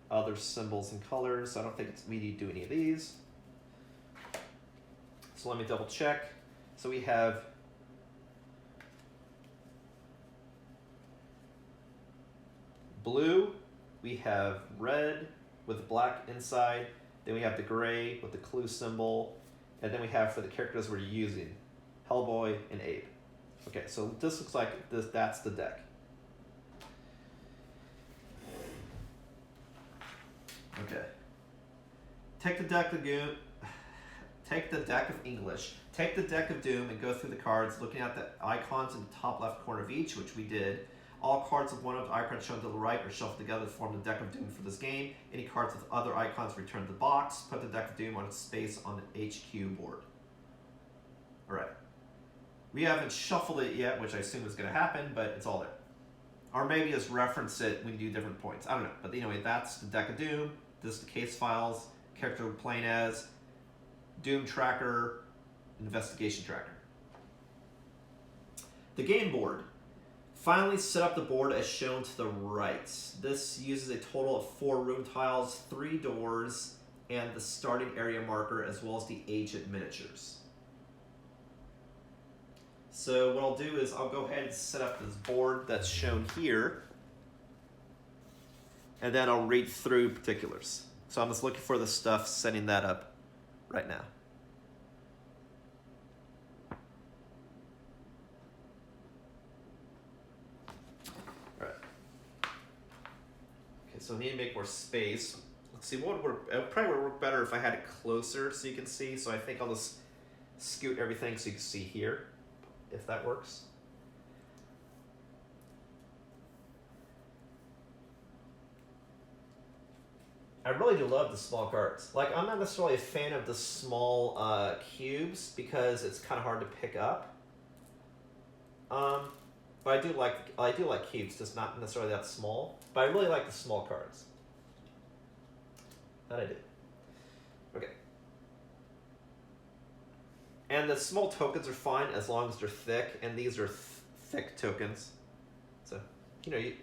other symbols and colors. So I don't think we need to do any of these. So let me double check. So we have blue, we have red with black inside, then we have the gray with the clue symbol, and then we have for the characters we're using, Hellboy and Abe. Okay, so this looks like that's the deck. Okay. Take the deck of English. Take the deck of Doom and go through the cards, looking at the icons in the top left corner of each, which we did. All cards with one of the icons shown to the right are shuffled together to form the Deck of Doom for this game. Any cards with other icons return to the box. Put the Deck of Doom on its space on the HQ board. Alright. We haven't shuffled it yet, which I assume is going to happen, but it's all there. Or maybe just reference it when you do different points. I don't know. But anyway, that's the deck of Doom. This is the case files, character we're playing as, Doom tracker, investigation tracker. The game board. Finally set up the board as shown to the right. This uses a total of 4 room tiles, 3 doors, and the starting area marker, as well as the agent miniatures. So what I'll do is I'll go ahead and set up this board that's shown here, and then I'll read through particulars. So I'm just looking for the stuff, setting that up right now. All right. Okay, so I need to make more space. Let's see, what would work? It probably would work better if I had it closer so you can see. So I think I'll just scoot everything so you can see here, if that works. I really do love the small cards. Like, I'm not necessarily a fan of the small cubes because it's kind of hard to pick up. But I do like cubes, just not necessarily that small. But I really like the small cards. That I do. Okay. And the small tokens are fine as long as they're thick, and these are thick tokens. So, you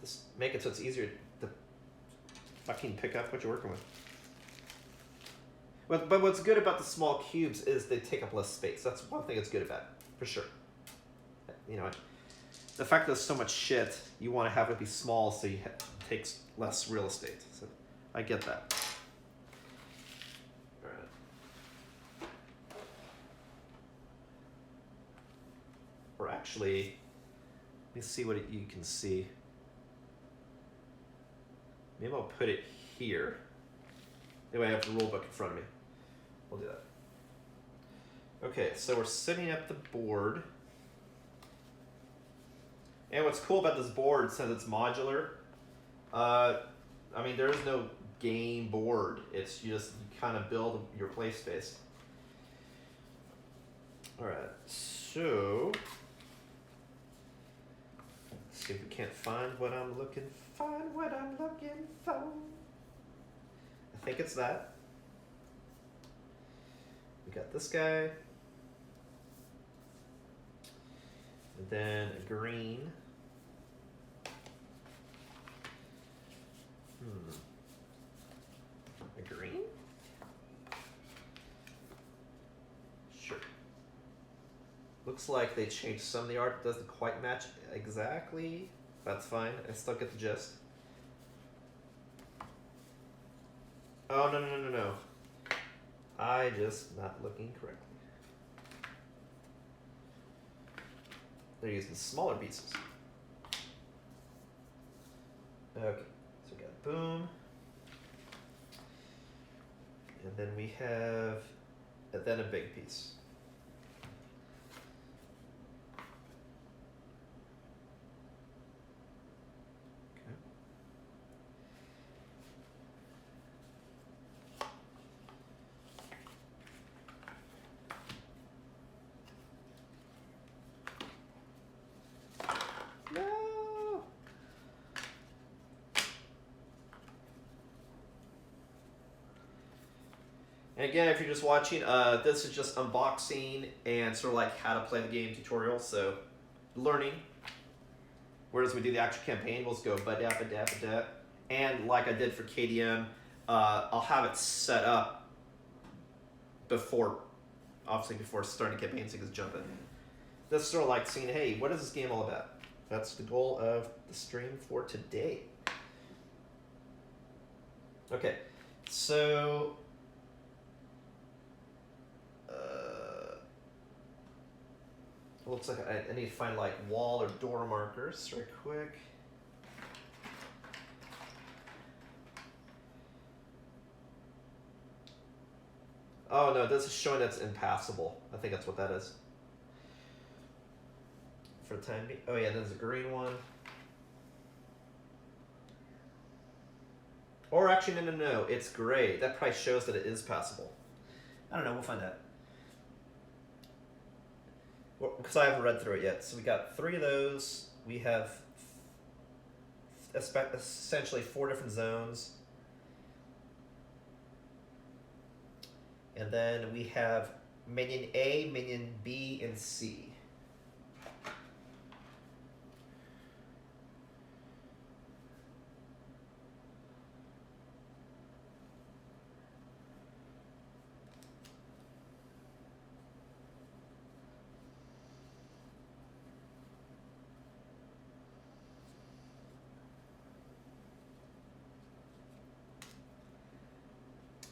just make it so it's easier to fucking pick up what you're working with. But what's good about the small cubes is they take up less space. That's one thing it's good about, for sure. The fact that there's so much shit, you want to have it be small so it takes less real estate. So I get that. All right. Or actually, let me see what you can see. Maybe I'll put it here. Anyway, I have the rule book in front of me. We'll do that. Okay, so we're setting up the board. And what's cool about this board, since it's modular, I mean, there is no game board. It's you kind of build your play space. All right, so let's see if we can't find what I'm looking for. Find what I'm looking for. I think it's that. We got this guy. And then a green. A green? Sure. Looks like they changed some of the art. Doesn't quite match exactly. That's fine. I still get the gist. Oh, no. I just not looking correctly. They're using smaller pieces. Okay, so we got boom. And then we have, and then a big piece. And again, if you're just watching, this is just unboxing and sort of like how to play the game tutorial. So, learning. Whereas we do the actual campaign, we'll just go ba-da-ba-da-ba-da. And like I did for KDM, I'll have it set up before starting the campaign, so you can just jump in. This is sort of like seeing, hey, what is this game all about? That's the goal of the stream for today. Okay, so looks like I need to find like wall or door markers right quick. Oh no, this is showing that's impassable. I think that's what that is. For the time being. Oh yeah, there's a green one. Or actually, no, it's gray. That probably shows that it is passable. I don't know, we'll find out. because I haven't read through it yet. So we got 3 of those. We have essentially 4 different zones. And then we have minion A, minion B, and C.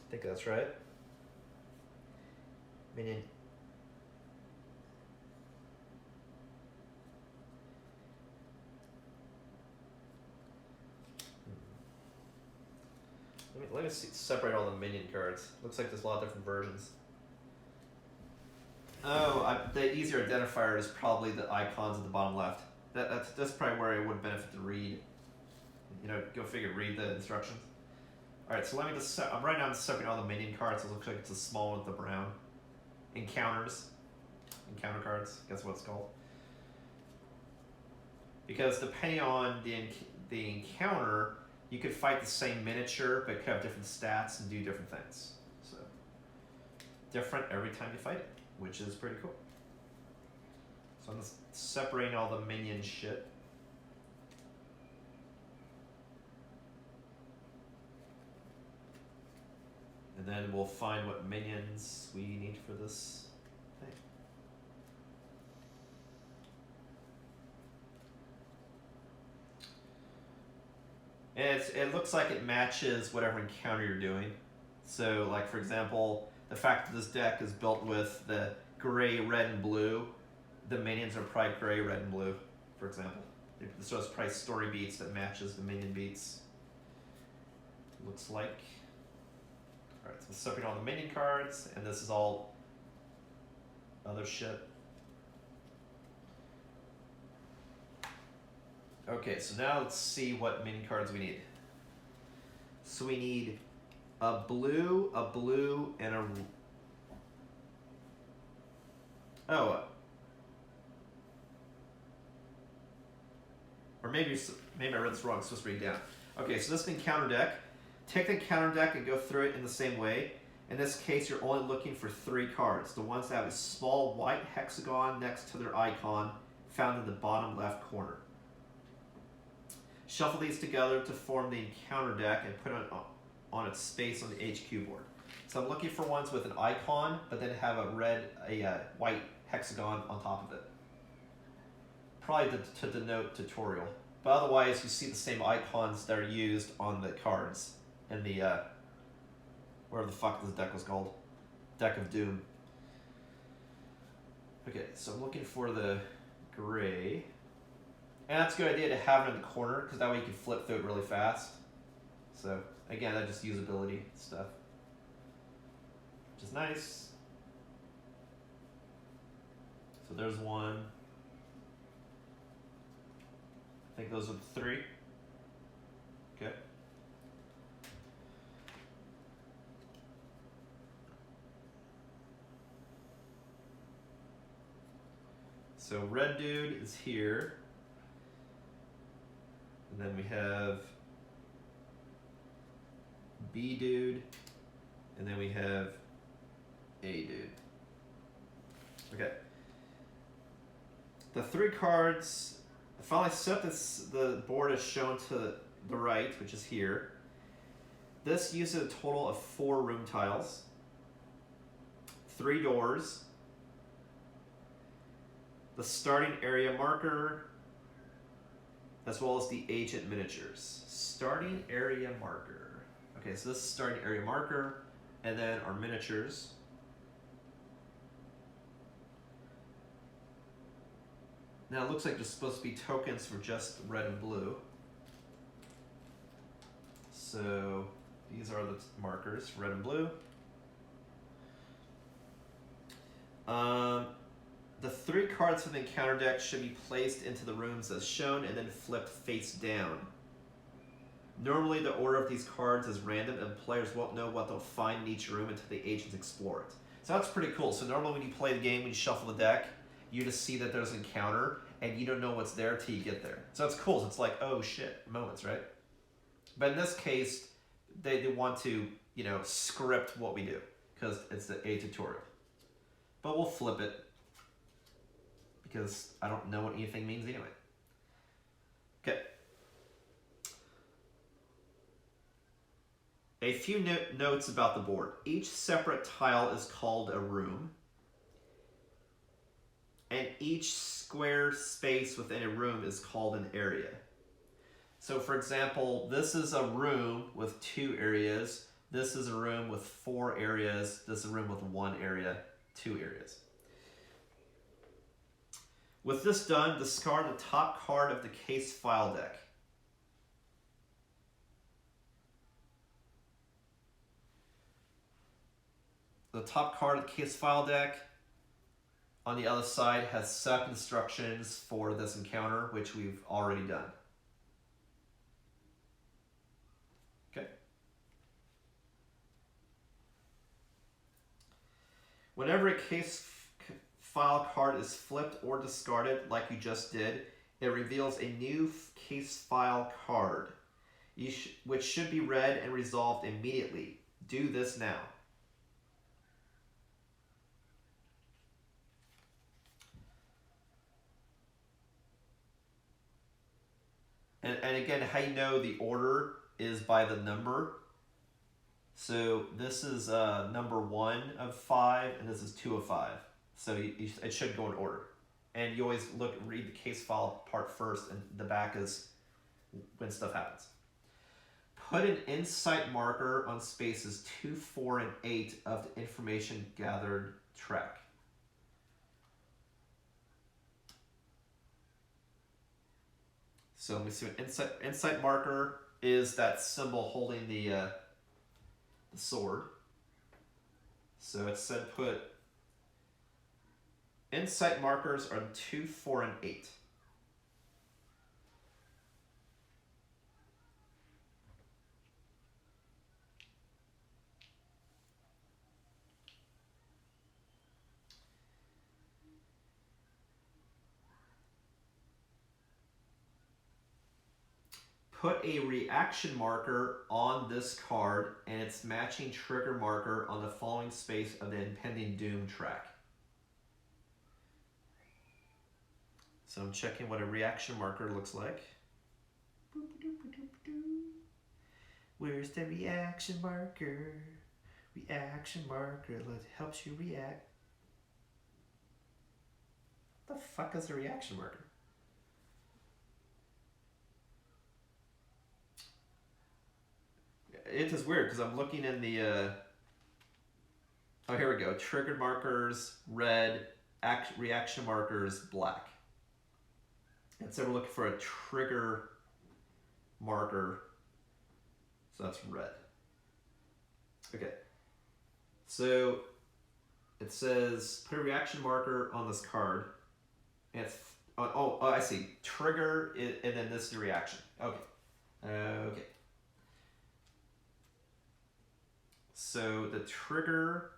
I think that's right. Minion. Let me separate all the minion cards. Looks like there's a lot of different versions. Oh, the easier identifier is probably the icons at the bottom left. That's probably where it would benefit to read. You know, go figure, read the instructions. Alright, so let me just, right now I'm separating all the minion cards. It looks like it's a small one with the brown. Encounters. Encounter cards, guess what it's called. Because depending on the encounter, you could fight the same miniature, but it could have different stats and do different things. So, different every time you fight it, which is pretty cool. So I'm just separating all the minion shit. And then we'll find what minions we need for this thing. And it looks like it matches whatever encounter you're doing. So, like, for example, the fact that this deck is built with the gray, red, and blue, the minions are probably gray, red, and blue, for example. So it's probably story beats that matches the minion beats. Looks like. Alright, so separating all the minion cards, and this is all other shit. Okay, so now let's see what minion cards we need. So we need a blue, and a... Oh. Or maybe I read this wrong, I'm supposed to read it down. Okay, so this is an encounter deck. Take the encounter deck and go through it in the same way. In this case, you're only looking for 3 cards. The ones that have a small white hexagon next to their icon found in the bottom left corner. Shuffle these together to form the encounter deck and put it on its space on the HQ board. So I'm looking for ones with an icon, but then have a white hexagon on top of it. Probably to denote tutorial. But otherwise, you see the same icons that are used on the cards in the, whatever the fuck this deck was called. Deck of Doom. Okay, so I'm looking for the gray. And that's a good idea to have it in the corner, because that way you can flip through it really fast. So, again, that's just usability stuff. Which is nice. So there's one. I think those are the 3. Okay. So red dude is here. And then we have B dude, and then we have A dude. Okay. The 3 cards, finally set the board is shown to the right, which is here. This uses a total of 4 room tiles, 3 doors, the starting area marker, as well as the agent miniatures. Starting area marker. Okay, so this is starting area marker, and then our miniatures. Now it looks like there's supposed to be tokens for just red and blue. So these are the markers, red and blue. The 3 cards from the encounter deck should be placed into the rooms as shown and then flipped face down. Normally the order of these cards is random and players won't know what they'll find in each room until the agents explore it. So that's pretty cool. So normally when you play the game, when you shuffle the deck, You just see that there's an encounter, and you don't know what's there till you get there. So it's cool. It's like, oh shit, moments, right? But in this case, they want to, you know, script what we do because it's a tutorial. But we'll flip it because I don't know what anything means anyway. Okay. A few notes about the board. Each separate tile is called a room, and each square space within a room is called an area. So for example, this is a room with 2 areas. This is a room with 4 areas. This is a room with 1 area, 2 areas. With this done, discard the top card of the case file deck. The top card of the case file deck on the other side has set instructions for this encounter, which we've already done. Okay. Whenever a case file card is flipped or discarded, like you just did, it reveals a new case file card, which should be read and resolved immediately. Do this now. And again, how you know the order is by the number. So this is number 1 of 5, and this is 2 of 5. So it should go in order. And you always read the case file part first, and the back is when stuff happens. Put an insight marker on spaces 2, 4, and 8 of the information gathered track. So let me see what insight marker is. That symbol holding the sword. So it said put insight markers on 2, 4, and 8. Put a reaction marker on this card and its matching trigger marker on the following space of the impending doom track. So I'm checking what a reaction marker looks like. Where's the reaction marker? Reaction marker that helps you react. What the fuck is a reaction marker? It is weird because I'm looking in the oh, here we go. Triggered markers, red. Reaction markers, black. And so we're looking for a trigger marker. So that's red. Okay. So it says put a reaction marker on this card. And it's oh, I see. Trigger and then this is the reaction. Okay. Okay. So the trigger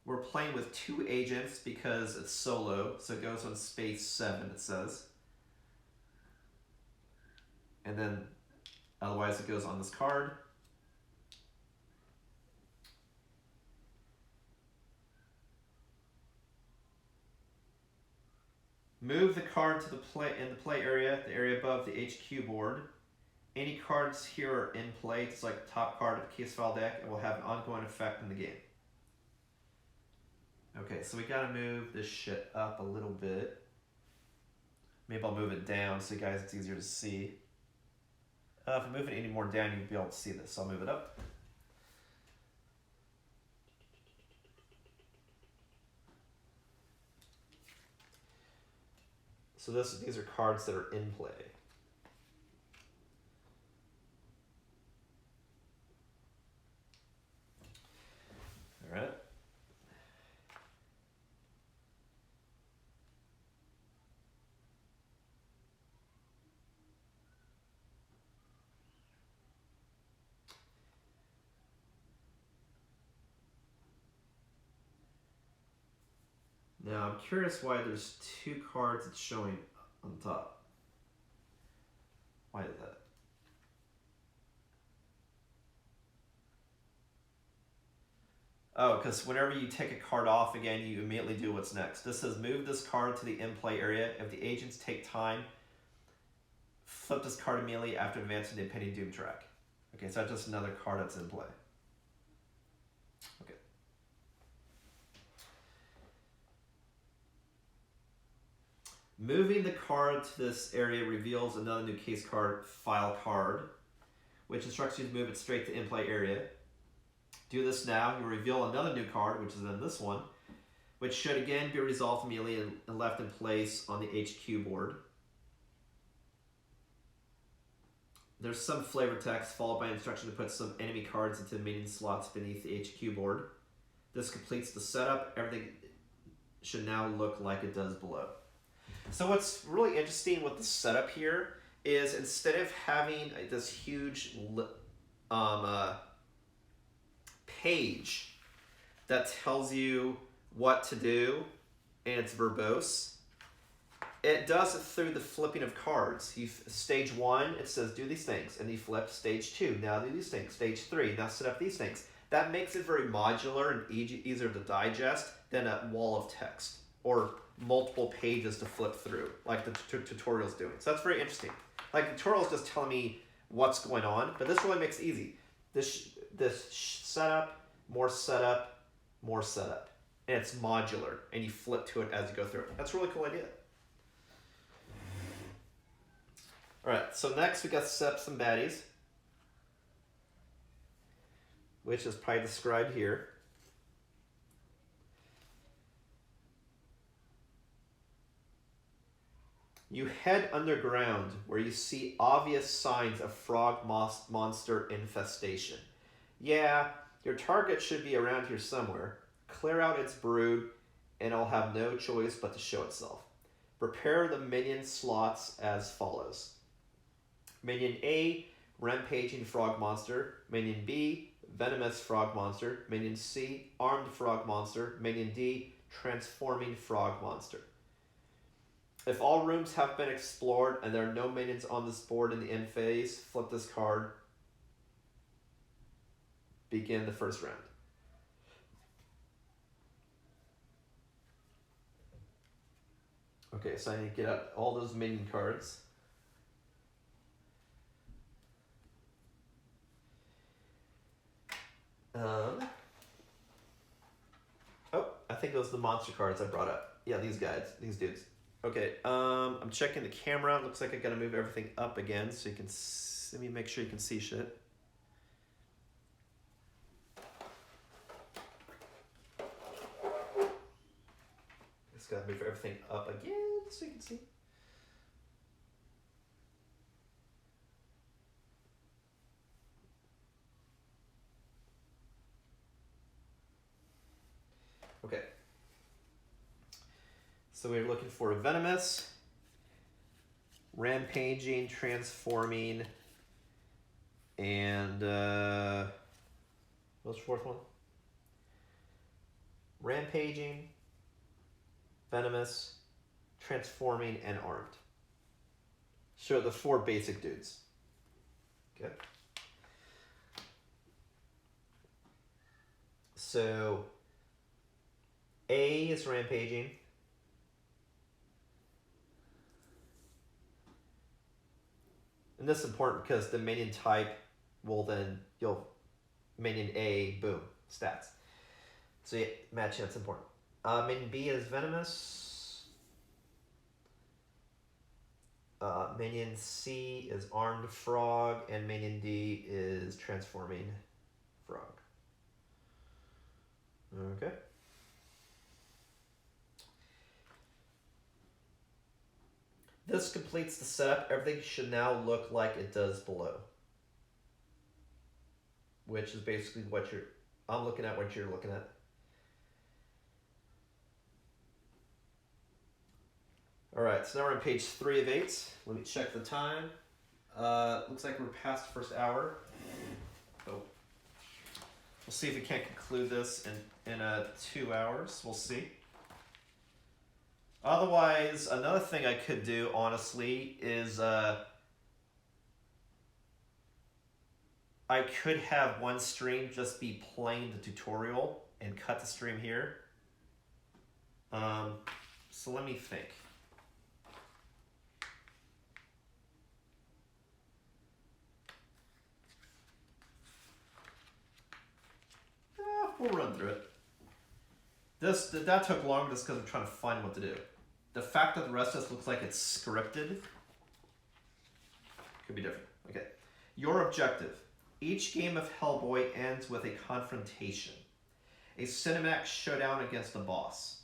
we're playing with 2 agents because it's solo, so it goes on space 7, it says. And then otherwise it goes on this card. Move the card to the play area, the area above the HQ board. Any cards here are in play, it's like the top card of the case file deck, and will have an ongoing effect in the game. Okay, so we gotta move this shit up a little bit. Maybe I'll move it down so you guys it's easier to see. If I move it any more down, you'll be able to see this, so I'll move it up. So these are cards that are in play. All right. Now I'm curious why there's 2 cards it's showing on top. Why is that? Oh, because whenever you take a card off again, you immediately do what's next. This says move this card to the in-play area. If the agents take time, flip this card immediately after advancing the impending doom track. Okay, so that's just another card that's in play. Okay. Moving the card to this area reveals another new case card, file card, which instructs you to move it straight to in-play area. Do this now. You reveal another new card, which is in this one, which should again be resolved immediately and left in place on the HQ board. There's some flavor text followed by instruction to put some enemy cards into minion slots beneath the HQ board. This completes the setup. Everything should now look like it does below. So what's really interesting with the setup here is instead of having this huge page that tells you what to do and it's verbose, it does it through the flipping of cards. Stage 1, it says do these things, and you flip stage 2, now do these things, stage 3, now set up these things. That makes it very modular and easier to digest than a wall of text or multiple pages to flip through like the tutorial's doing. So that's very interesting. Like the tutorial's just telling me what's going on, but this really makes it easy. This setup, more setup, more setup. And it's modular, and you flip to it as you go through it. That's a really cool idea. Alright, so next we got to set up some baddies, which is probably described here. You head underground where you see obvious signs of frog monster infestation. Yeah, your target should be around here somewhere. Clear out its brood, and it'll have no choice but to show itself. Prepare the minion slots as follows. Minion A, rampaging frog monster. Minion B, venomous frog monster. Minion C, armed frog monster. Minion D, transforming frog monster. If all rooms have been explored and there are no minions on this board in the end phase, flip this card. Begin the first round. Okay, so I need to get out all those minion cards. Oh, I think those are the monster cards I brought up. Yeah, these guys, these dudes. Okay, I'm checking the camera. Looks like I gotta move everything up again so you can let me make sure you can see shit. Just gotta move everything up again so you can see. Okay. So we're looking for a venomous, rampaging, transforming, and what's the fourth one? Rampaging, venomous, transforming, and armed. So the 4 basic dudes. Okay. So A is rampaging. And this is important because the minion type will then, minion A, boom, stats. So yeah, matching, that's important. Minion B is venomous. Minion C is armed frog, and minion D is transforming frog. Okay. This completes the setup. Everything should now look like it does below. Which is basically what I'm looking at what you're looking at. Alright, so now we're on page 3 of 8. Let me check the time. Looks like we're past the first hour. Oh. We'll see if we can't conclude this in 2 hours. We'll see. Otherwise, another thing I could do, honestly, is I could have one stream just be playing the tutorial and cut the stream here. So let me think. We'll run through it. That took longer just because I'm trying to find what to do. The fact that the rest of this looks like it's scripted could be different. Okay. Your objective. Each game of Hellboy ends with a confrontation. A cinematic showdown against the boss.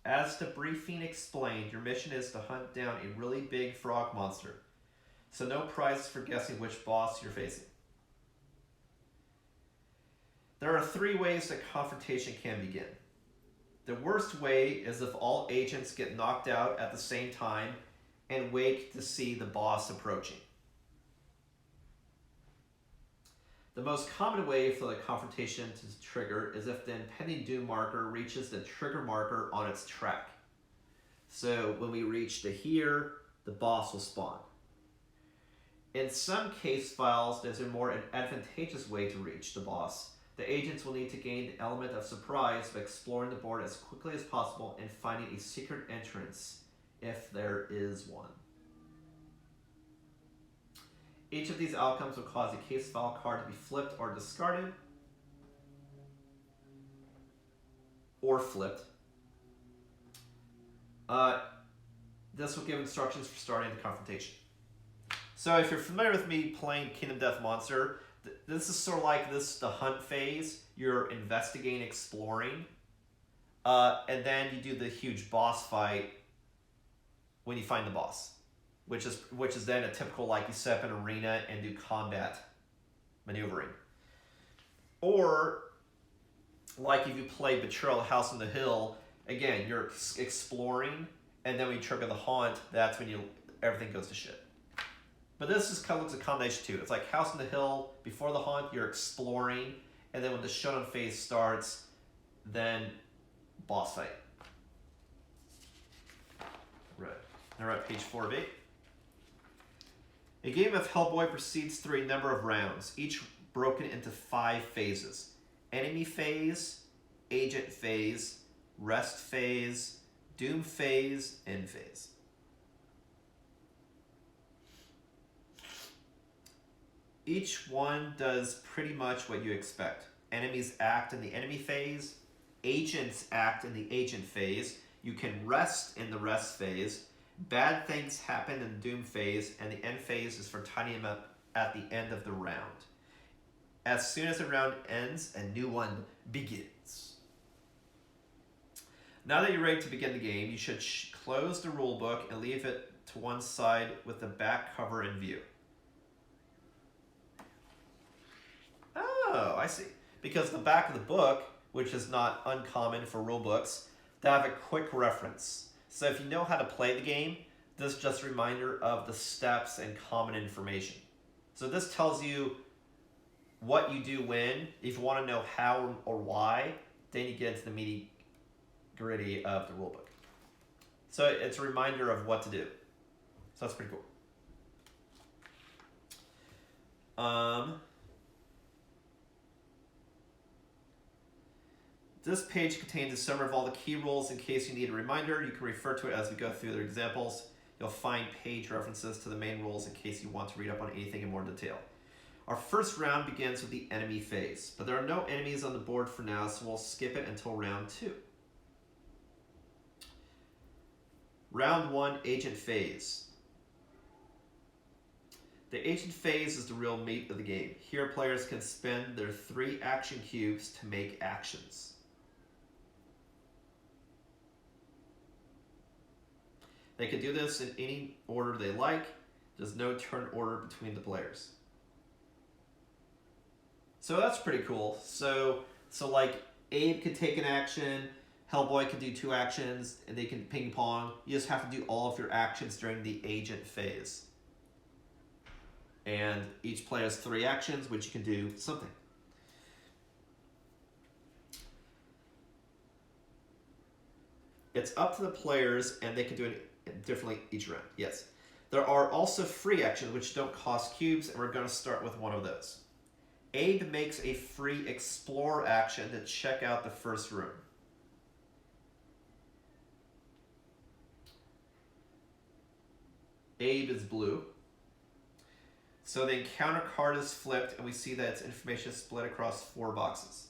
As the briefing explained, your mission is to hunt down a really big frog monster. So no prizes for guessing which boss you're facing. There are 3 ways that confrontation can begin. The worst way is if all agents get knocked out at the same time and wake to see the boss approaching. The most common way for the confrontation to trigger is if the impending doom marker reaches the trigger marker on its track. So when we reach to here, the boss will spawn. In some case files, there's a more advantageous way to reach the boss. The agents will need to gain the element of surprise by exploring the board as quickly as possible and finding a secret entrance if there is one. Each of these outcomes will cause a case file card to be flipped or discarded, or flipped. This will give instructions for starting the confrontation. So if you're familiar with me playing Kingdom Death Monster, this is sort of like the hunt phase. You're investigating, exploring, and then you do the huge boss fight when you find the boss, which is then a typical, like, you set up an arena and do combat maneuvering. Or like if you play Betrayal House on the Hill, again, you're exploring, and then when you trigger the haunt, that's when everything goes to shit. But this is kind of looks a combination too. It's like House on the Hill, before the haunt, you're exploring, and then when the showdown phase starts, then boss fight. Right. Now we're at page 4 of 8. A game of Hellboy proceeds through a number of rounds, each broken into 5 phases. Enemy phase, agent phase, rest phase, doom phase, end phase. Each one does pretty much what you expect. Enemies act in the enemy phase. Agents act in the agent phase. You can rest in the rest phase. Bad things happen in the doom phase, and the end phase is for tidying them up at the end of the round. As soon as the round ends, a new one begins. Now that you're ready to begin the game, you should close the rulebook and leave it to one side with the back cover in view. Oh, I see. Because the back of the book, which is not uncommon for rule books, they have a quick reference. So if you know how to play the game, this is just a reminder of the steps and common information. So this tells you what you do when. If you want to know how or why, then you get into the nitty-gritty of the rulebook. So it's a reminder of what to do. So that's pretty cool. This page contains a summary of all the key rules in case you need a reminder. You can refer to it as we go through the examples. You'll find page references to the main rules in case you want to read up on anything in more detail. Our first round begins with the enemy phase, but there are no enemies on the board for now, so we'll skip it until round 2. Round 1, agent phase. The agent phase is the real meat of the game. Here players can spend their 3 action cubes to make actions. They can do this in any order they like. There's no turn order between the players. So that's pretty cool. So like Abe could take an action, Hellboy could do 2 actions, and they can ping pong. You just have to do all of your actions during the agent phase. And each player has 3 actions, which you can do something. It's up to the players, and they can do it differently each round. Yes. There are also free actions which don't cost cubes, and we're going to start with one of those. Abe makes a free explore action to check out the first room. Abe is blue. So the encounter card is flipped, and we see that its information is split across 4 boxes.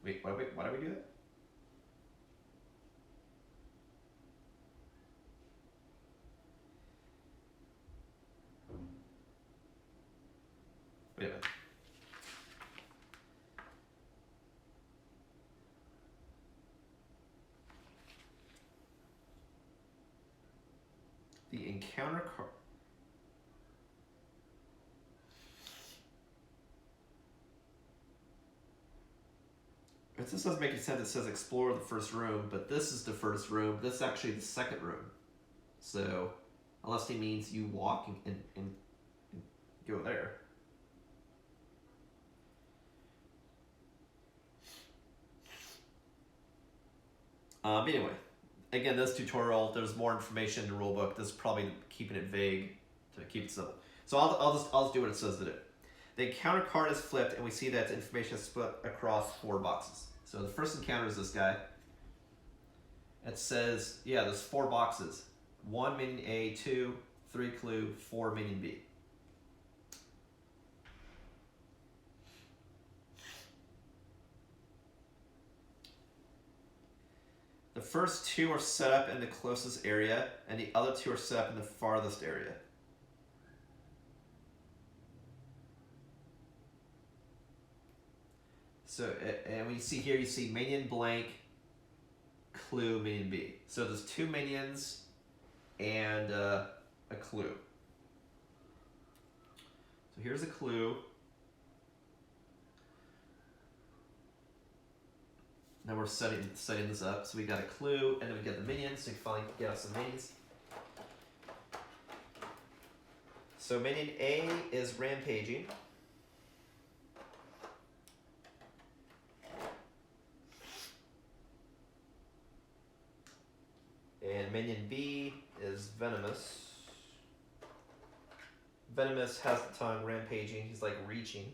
Wait, why did we do that? Wait a minute. The encounter card. This doesn't make any sense. It says explore the first room, but this is the first room. This is actually the second room. So, unless he means you walk and go there. Anyway, again, this tutorial, there's more information in the rulebook. This is probably keeping it vague to keep it simple. So I'll just do what it says to do. The encounter card is flipped, and we see that information is split across 4 boxes. So the first encounter is this guy. It says, yeah, there's 4 boxes. 1 minion A, 2, 3 clue, 4 minion B. The first 2 are set up in the closest area, and the other 2 are set up in the farthest area. So, and when you see here, you see minion blank, clue, minion B. So there's 2 minions and a clue. So here's a clue. Now we're setting this up. So we got a clue, and then we get the minions. So we can finally get us some minions. So minion A is rampaging. And minion B is venomous. Venomous has the tongue, rampaging. He's like reaching.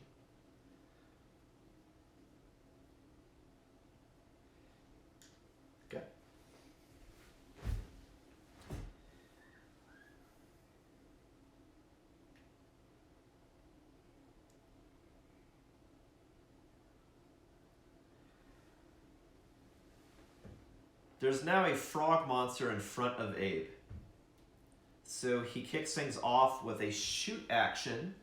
Okay. There's now a frog monster in front of Abe. So he kicks things off with a shoot action.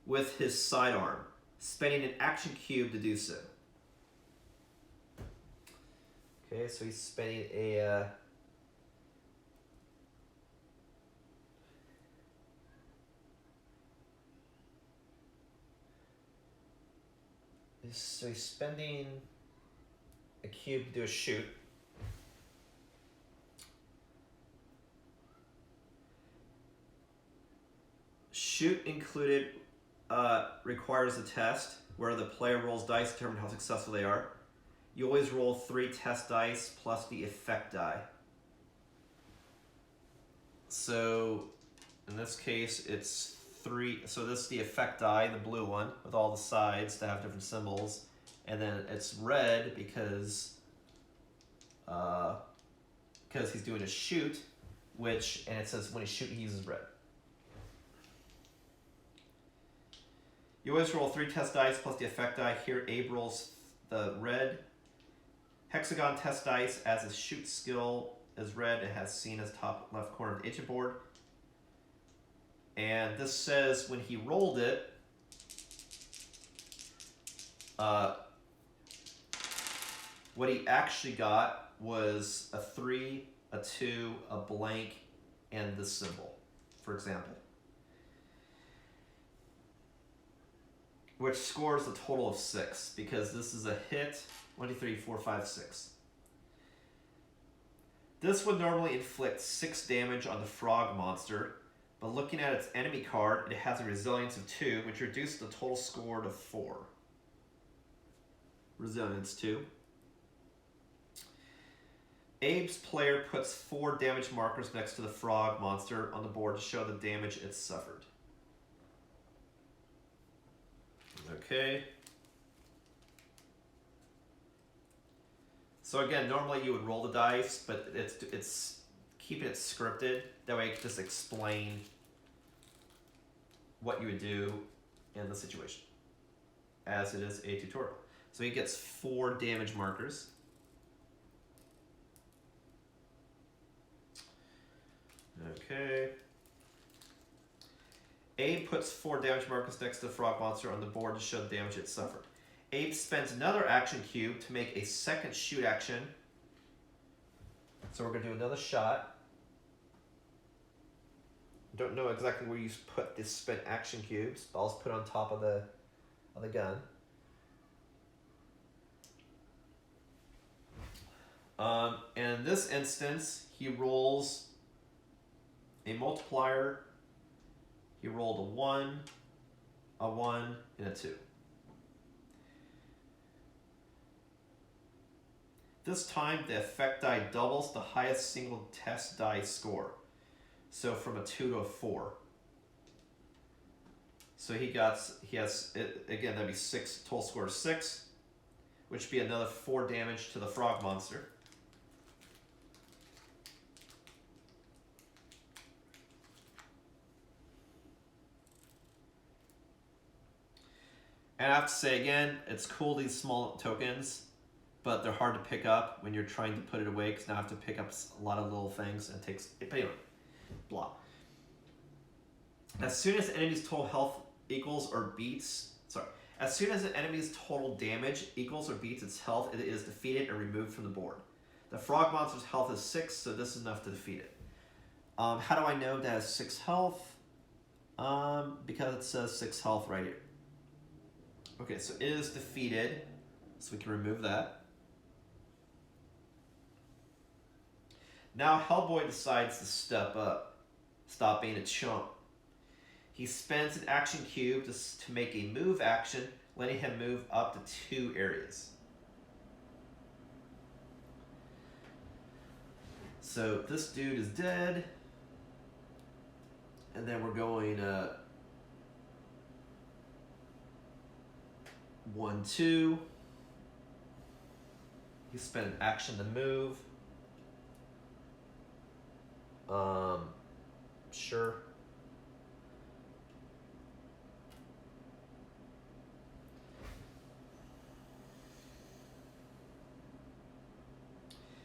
With his sidearm, spending an action cube to do so. Okay, so he's spending a... So he's spending a cube to do a shoot. Shoot included requires a test where the player rolls dice to determine how successful they are. You always roll 3 test dice plus the effect die. So in this case, it's 3. So this is the effect die, the blue one, with all the sides to have different symbols, and then it's red because he's doing a shoot, and it says when he's shooting he uses red. You always roll 3 test dice plus the effect die. Here Abe rolls the red. Hexagon test dice as his shoot skill is red. It has seen as top left corner of the agent board. And this says when he rolled it, what he actually got was a 3, a 2, a blank, and this symbol, for example. Which scores a total of 6, because this is a hit. 1, 2, 3, 4, 5, 6. This would normally inflict 6 damage on the frog monster, But looking at its enemy card, it has a resilience of 2, which reduces the total score to 4. Resilience 2. Abe's player puts 4 damage markers next to the frog monster on the board to show the damage it suffered. Okay. So again, normally you would roll the dice, but it's keeping it scripted. That way I can just explain what you would do in the situation, as it is a tutorial. So he gets 4 damage markers. Okay. Abe puts 4 damage markers next to the frog monster on the board to show the damage it suffered. Abe spends another action cube to make a second shoot action. So we're going to do another shot. Don't know exactly where you put the spent action cubes, but I'll just put it on top of the gun. And in this instance, he rolls a multiplier. He rolled a 1, and a 2. This time, the effect die doubles the highest single test die score. So from a 2 to a 4. So he has, again, that'd be 6, total score of 6, which would be another 4 damage to the frog monster. And I have to say again, it's cool, these small tokens, but they're hard to pick up when you're trying to put it away, because now I have to pick up a lot of little things, and it takes, anyway, blah. As soon as the enemy's total health equals or beats, as soon as an enemy's total damage equals or beats its health, it is defeated and removed from the board. The frog monster's health is 6, so this is enough to defeat it. How do I know that has 6 health? Because it says 6 health right here. Okay, so it is defeated, so we can remove that. Now Hellboy decides to step up, stop being a chump. He spends an action cube to make a move action, letting him move up to 2 areas. So this dude is dead. And then we're going 1, 2. He spent an action to move. Sure.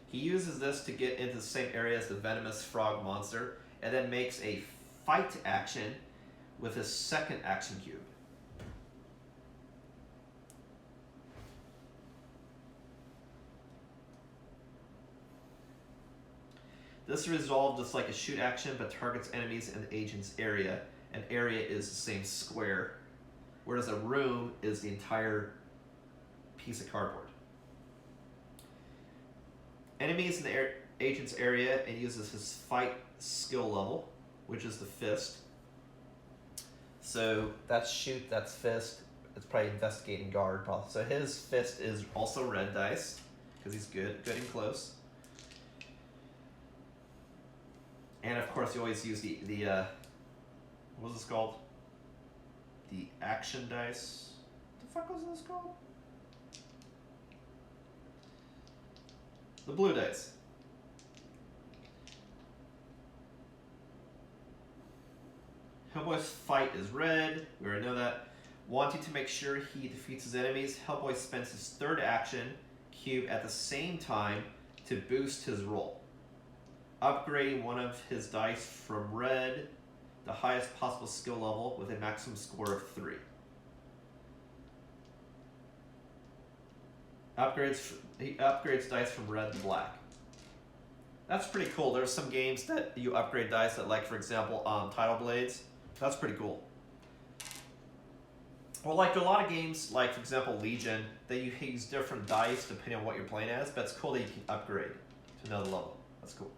He uses this to get into the same area as the venomous frog monster, and then makes a fight action with his second action cube. This is resolved just like a shoot action, but targets enemies in the agent's area. An area is the same square, whereas a room is the entire piece of cardboard. Enemies in the agent's area, and uses his fight skill level, which is the fist. So that's shoot, that's fist. It's probably investigating guard. So his fist is also red dice, because he's good and close. And of course, you always use the what was this called? The action dice. What the fuck was this called? The blue dice. Hellboy's fight is red. We already know that. Wanting to make sure he defeats his enemies, Hellboy spends his third action cube at the same time to boost his roll, upgrading one of his dice from red, the highest possible skill level, with a maximum score of 3. He upgrades dice from red to black. That's pretty cool. There's some games that you upgrade dice that, like, for example, Title Blades. That's pretty cool. Well, like, there are a lot of games, like, for example, Legion, that you use different dice depending on what you're playing as, but it's cool that you can upgrade to another level. That's cool.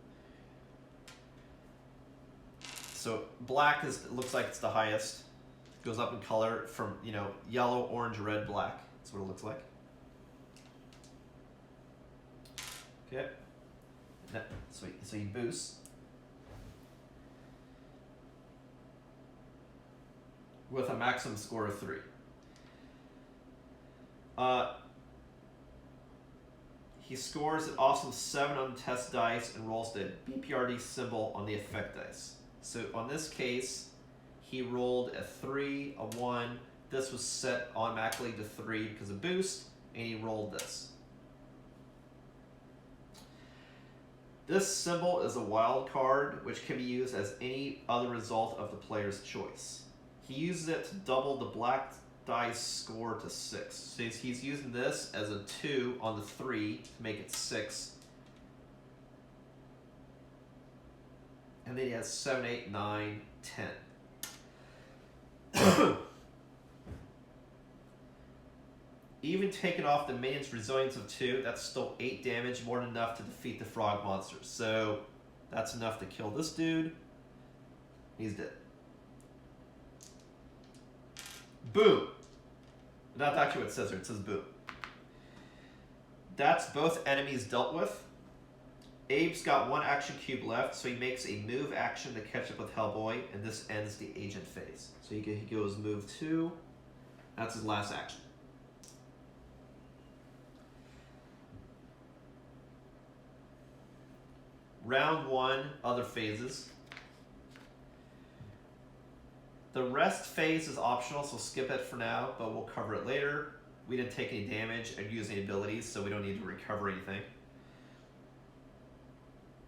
So black looks like it's the highest. It goes up in color from, you know, yellow, orange, red, black. That's what it looks like. Okay. So you boost. With a maximum score of 3. He scores an awesome 7 on the test dice and rolls the BPRD symbol on the effect dice. So on this case, he rolled a 3, a 1. This was set automatically to 3 because of boost, and he rolled this. This symbol is a wild card, which can be used as any other result of the player's choice. He uses it to double the black dice score to 6. So he's using this as a 2 on the 3 to make it 6. And then he has 7, 8, 9, 10. Even taking off the minion's resilience of 2, that's still 8 damage, more than enough to defeat the frog monsters. So that's enough to kill this dude. He's dead. Boom. That's actually what it says here. It says boom. That's both enemies dealt with. Abe's got 1 action cube left, so he makes a move action to catch up with Hellboy, and this ends the agent phase. So he goes move 2. That's his last action. Round 1, other phases. The rest phase is optional, so skip it for now, but we'll cover it later. We didn't take any damage and use any abilities, so we don't need to recover anything.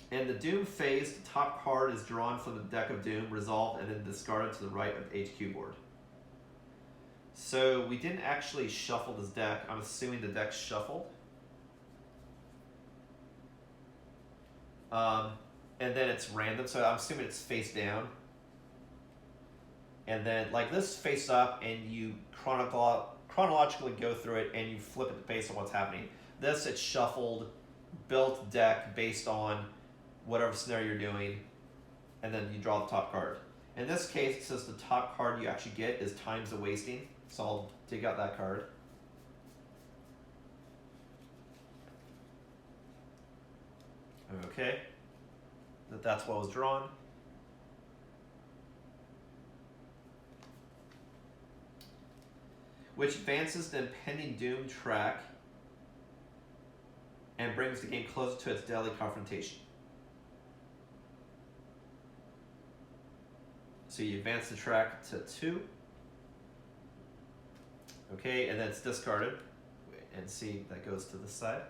In the Doom phase, the top card is drawn from the deck of Doom, resolved, and then discarded to the right of the HQ board. So we didn't actually shuffle this deck. I'm assuming the deck's shuffled. And then it's random, so I'm assuming it's face down. And then, like, this face up, and you chronologically go through it, and you flip it based on what's happening. This, it's shuffled, built deck based on whatever scenario you're doing, and then you draw the top card. In this case, it says the top card you actually get is times the wasting, so I'll dig out that card. Okay, that's what was drawn. Which advances the impending Doom track and brings the game closer to its deadly confrontation. So you advance the track to 2. Okay, and then it's discarded. And see, that goes to the side.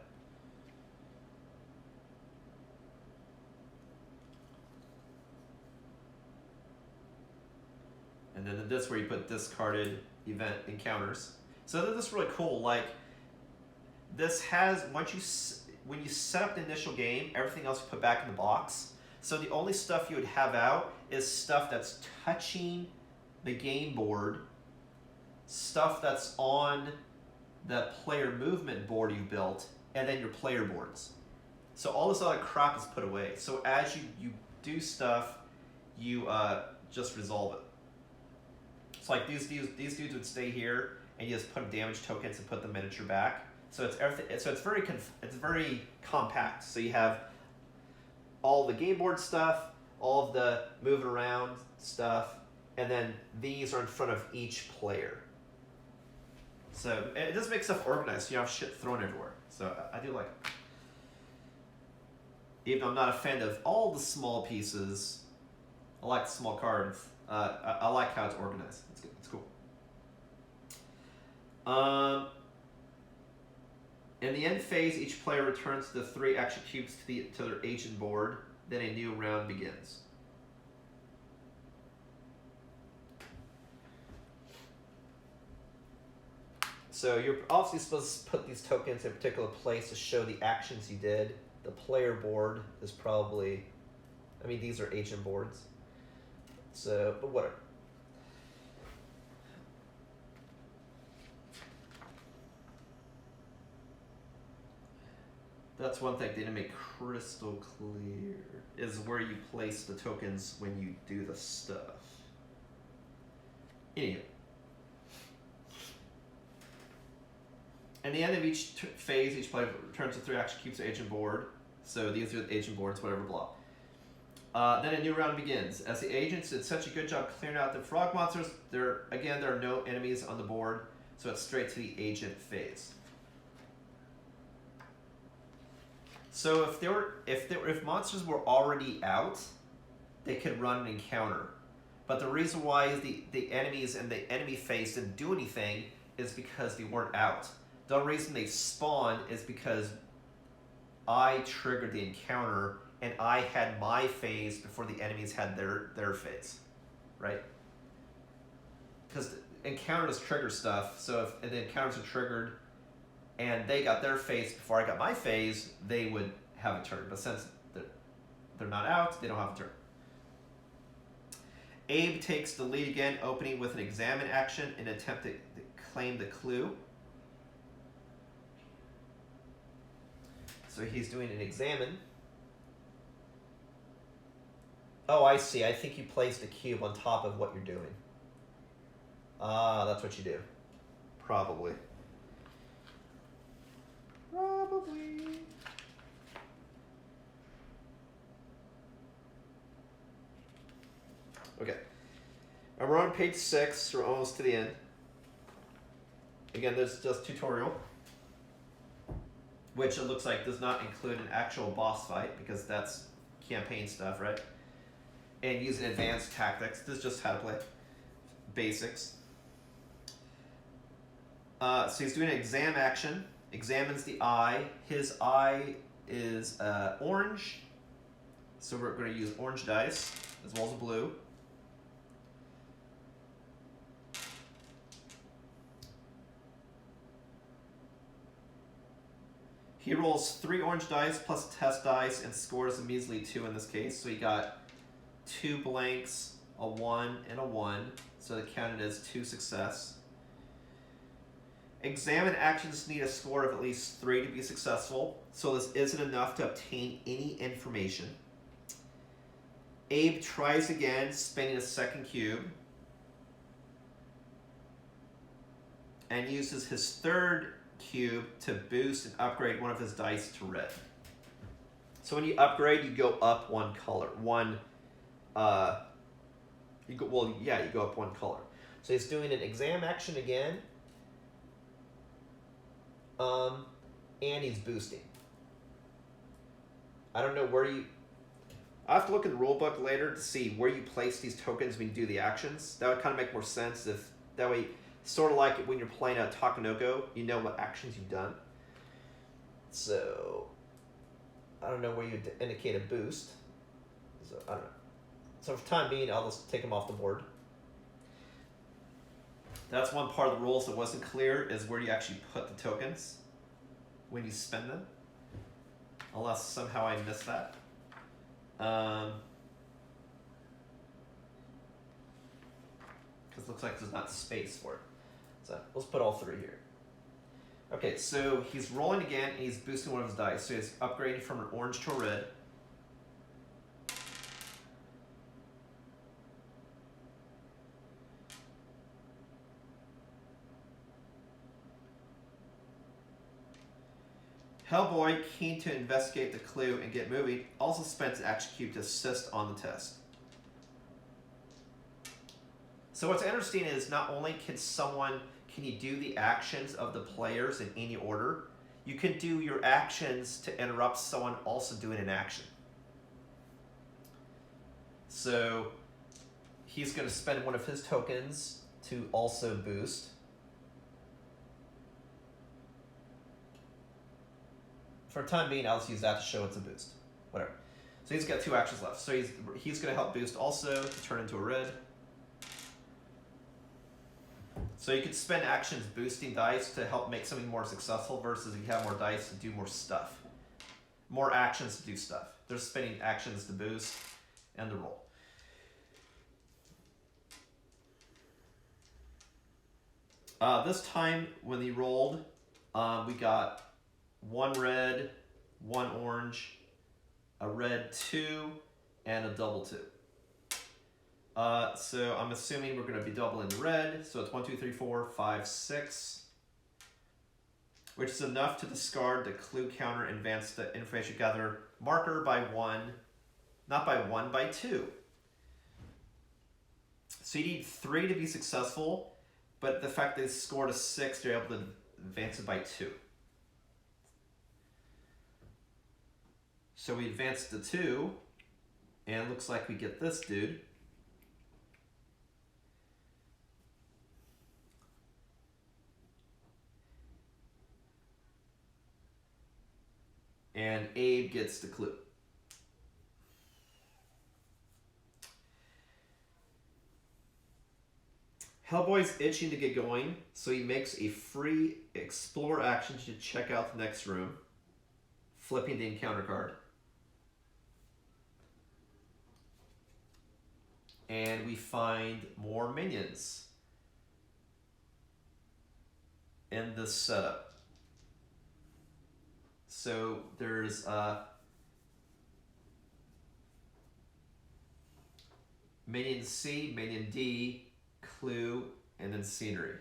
And then this is where you put discarded event encounters. So this is really cool. Like, this has, when you set up the initial game, everything else you put back in the box. So the only stuff you would have out is stuff that's touching the game board, stuff that's on the player movement board you built, and then your player boards. So all this other crap is put away. So as you do stuff, you just resolve it. So like these dudes would stay here, and you just put damage tokens and put the miniature back. So it's everything. So it's very compact. So you have all the game board stuff, all of the moving around stuff, and then these are in front of each player. So it does make stuff organized. So you don't have shit thrown everywhere. So I do like it. Even though I'm not a fan of all the small pieces, I like the small cards. I like how it's organized. It's good. It's cool. In the end phase, each player returns the 3 action cubes to their agent board. Then a new round begins. So you're obviously supposed to put these tokens in a particular place to show the actions you did. The player board is probably, I mean, these are agent boards. So, but whatever. That's one thing they didn't make crystal clear, is where you place the tokens when you do the stuff. Anywho. At the end of each phase, each player returns to 3 action cubes to agent board. So these are the agent boards, whatever, blah. Then a new round begins. As the agents did such a good job clearing out the frog monsters, there are no enemies on the board, so it's straight to the agent phase. So if monsters were already out, they could run an encounter. But the reason why the enemies in the enemy phase didn't do anything is because they weren't out. The reason they spawned is because I triggered the encounter and I had my phase before the enemies had their phase, right? Because encounters trigger stuff, so if the encounters are triggered and they got their phase before I got my phase, they would have a turn. But since they're not out, they don't have a turn. Abe takes the lead again, opening with an examine action in an attempt to claim the clue. So he's doing an examine. Oh, I see. I think you place the cube on top of what you're doing. Ah, that's what you do. Probably. Okay. And we're on page 6. We're almost to the end. Again, this is just tutorial, which it looks like does not include an actual boss fight because that's campaign stuff, right? And using advanced tactics. This is just how to play. Basics. So he's doing an exam action. Examines the eye. His eye is orange. So we're going to use orange dice as well as blue. He rolls 3 orange dice plus a test dice and scores a measly 2 in this case. So he got 2 blanks, a 1, and a 1. So that counted as 2 success. Examine actions need a score of at least 3 to be successful. So this isn't enough to obtain any information. Abe tries again, spending a second cube. And uses his third cube to boost and upgrade one of his dice to red. So when you upgrade, you go up 1 color. You go up 1 color. So he's doing an exam action again. And he's boosting. I don't know where you... I have to look in the rule book later to see where you place these tokens when you do the actions. That would kind of make more sense if that way, sort of like when you're playing a Takenoko, you know what actions you've done. So, I don't know where you indicate a boost. So, I don't know. So for time being, I'll just take them off the board. That's one part of the rules that wasn't clear, is where you actually put the tokens when you spend them. Unless somehow I missed that. Because it looks like there's not space for it. So let's put all 3 here. Okay, so he's rolling again, and he's boosting one of his dice. So he's upgrading from an orange to a red. Hellboy, keen to investigate the clue and get moving, also spent an action cube to assist on the test. So what's interesting is not only can you do the actions of the players in any order, you can do your actions to interrupt someone also doing an action. So he's going to spend one of his tokens to also boost. For the time being, I'll just use that to show it's a boost. Whatever. So he's got 2 actions left. So he's going to help boost also to turn into a red. So you could spend actions boosting dice to help make something more successful versus if you have more dice to do more stuff. More actions to do stuff. They're spending actions to boost and to roll. This time when he rolled, we got 1 red, 1 orange, a red 2, and a double 2. So I'm assuming we're going to be doubling the red. So it's 1, 2, 3, 4, 5, 6, which is enough to discard the clue counter and advance the information gather marker by 1, not by 1, by 2. So you need 3 to be successful, but the fact they scored a 6, they're able to advance it by 2. So we advance to 2, and it looks like we get this dude. And Abe gets the clue. Hellboy's itching to get going, so he makes a free explore action to check out the next room, flipping the encounter card. And we find more minions in this setup. So there's minion C, minion D, clue, and then scenery.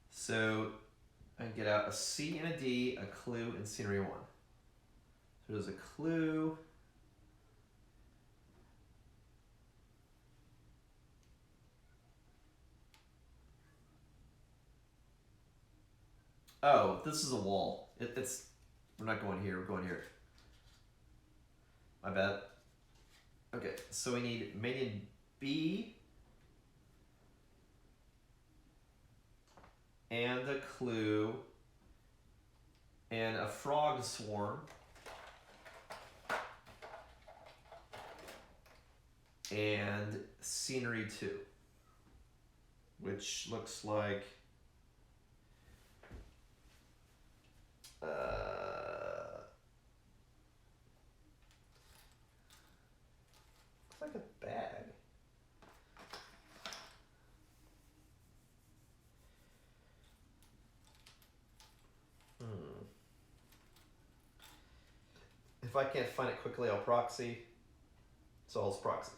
So I can get out a C and a D, a clue, and scenery 1. So there's a clue. Oh, this is a wall. It's we're not going here, we're going here. My bad. Okay, so we need minion B and a clue and a frog swarm and scenery 2, which looks like looks like a bag. If I can't find it quickly, I'll proxy. So I'll proxy.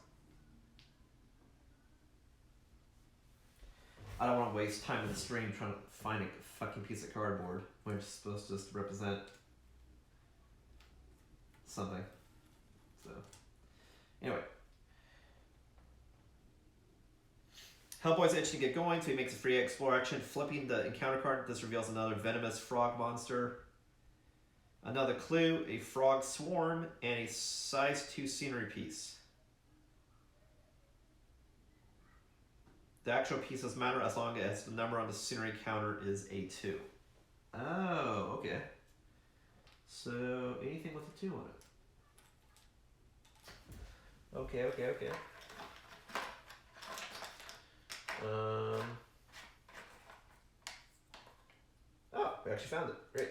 I don't want to waste time in the stream trying to find a fucking piece of cardboard when it's supposed to just represent something. So, anyway. Hellboy's itching to get going, so he makes a free explore action, flipping the encounter card. This reveals another venomous frog monster. Another clue, a frog swarm, and a size 2 scenery piece. The actual pieces matter as long as the number on the scenery counter is a 2. Oh, okay. So anything with a 2 on it. Okay. Oh, we actually found it. Great.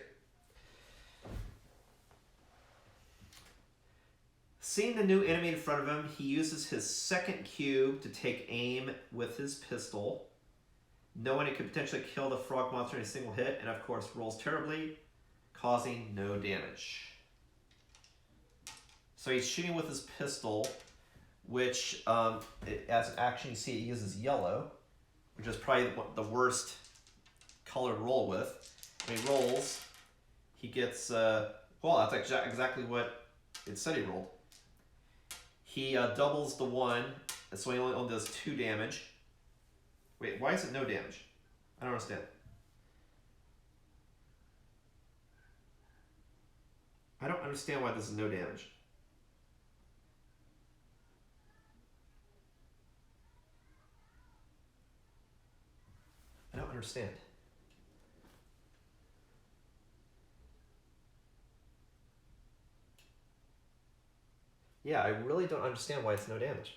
Seeing the new enemy in front of him, he uses his second cube to take aim with his pistol, knowing it could potentially kill the frog monster in a single hit, and of course rolls terribly, causing no damage. So he's shooting with his pistol, which, as an action, you see it uses yellow, which is probably the worst color to roll with. When he rolls, he gets, well, that's exactly what it said he rolled. He doubles the 1, so he only does 2 damage. Wait, why is it no damage? I don't understand. I don't understand why this is no damage. I don't understand. Yeah, I really don't understand why it's no damage.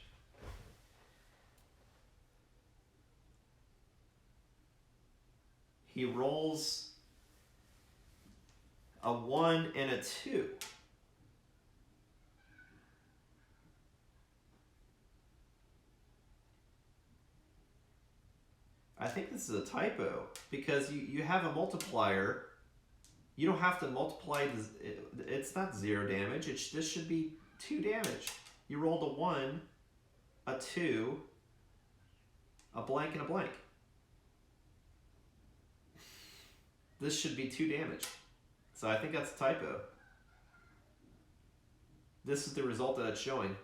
he rolls a 1 and a 2. I think this is a typo because you have a multiplier. You don't have to multiply this. It's not 0 damage. This should be 2 damage. You rolled a 1, a 2, a blank, and a blank. This should be 2 damage. So I think that's a typo. This is the result that it's showing.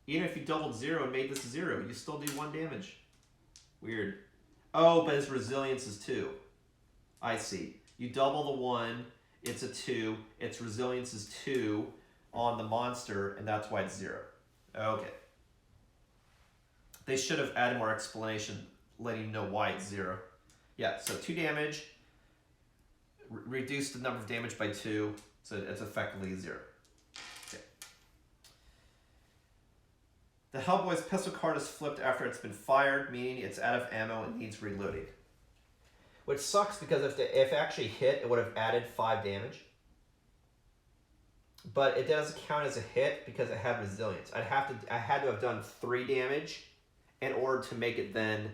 Even if you doubled 0 and made this 0, you still do 1 damage. Weird. Oh, but his resilience is 2. I see. You double the 1, it's a 2. Its resilience is 2 on the monster, and that's why it's 0. Okay. They should have added more explanation, letting you know why it's 0. Yeah, so 2 damage. Reduce the number of damage by 2, so it's effectively 0. Okay. The Hellboy's pistol card is flipped after it's been fired, meaning it's out of ammo and needs reloading. Which sucks because if it actually hit, it would have added 5 damage. But it doesn't count as a hit because it had resilience. I had to have done 3 damage in order to make it then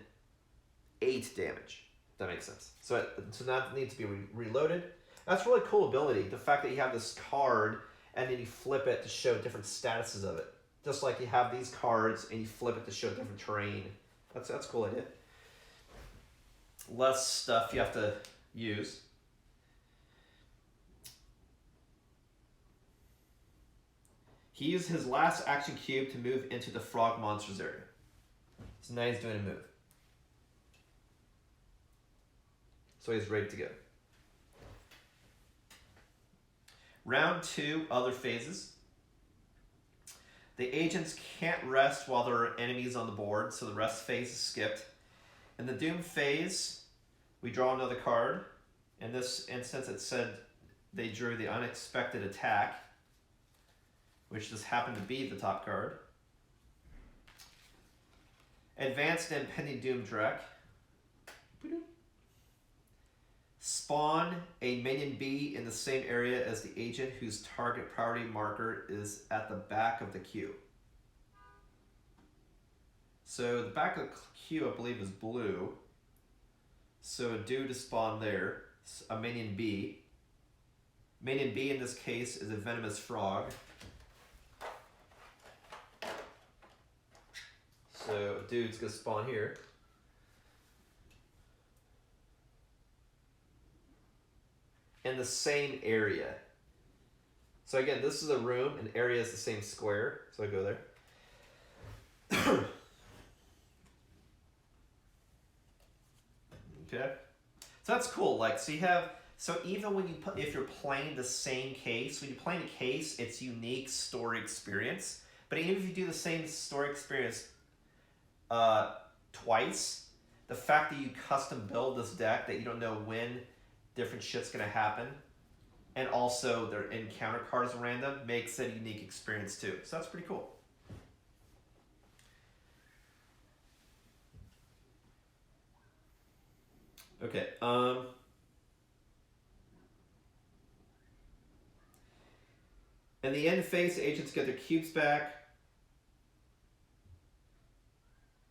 8 damage. If that makes sense. So that needs to be reloaded. That's a really cool ability. The fact that you have this card and then you flip it to show different statuses of it. Just like you have these cards and you flip it to show different terrain. That's a cool idea. Less stuff you have to use. He used his last action cube to move into the frog monsters area. So now he's doing a move. So he's ready to go. Round 2, other phases. The agents can't rest while there are enemies on the board, so the rest phase is skipped. In the Doom phase, we draw another card. In this instance, it said they drew the unexpected attack, which just happened to be the top card. Advanced and pending Doom Drek. Spawn a minion B in the same area as the agent whose target priority marker is at the back of the queue. So the back of the queue, I believe, is blue. So a dude to spawn there, a minion B. Minion B in this case is a venomous frog. So a dude's gonna spawn here. In the same area. So again, this is a room, and area is the same square. So I go there. Okay. So that's cool. Like, so you have, so even when you put, if you're playing the same case, when you're playing a case, it's unique story experience. But even if you do the same story experience twice, the fact that you custom build this deck that you don't know when different shit's gonna happen, and also their encounter cards are random, makes it a unique experience too. So that's pretty cool. Okay. In the end phase, agents get their cubes back.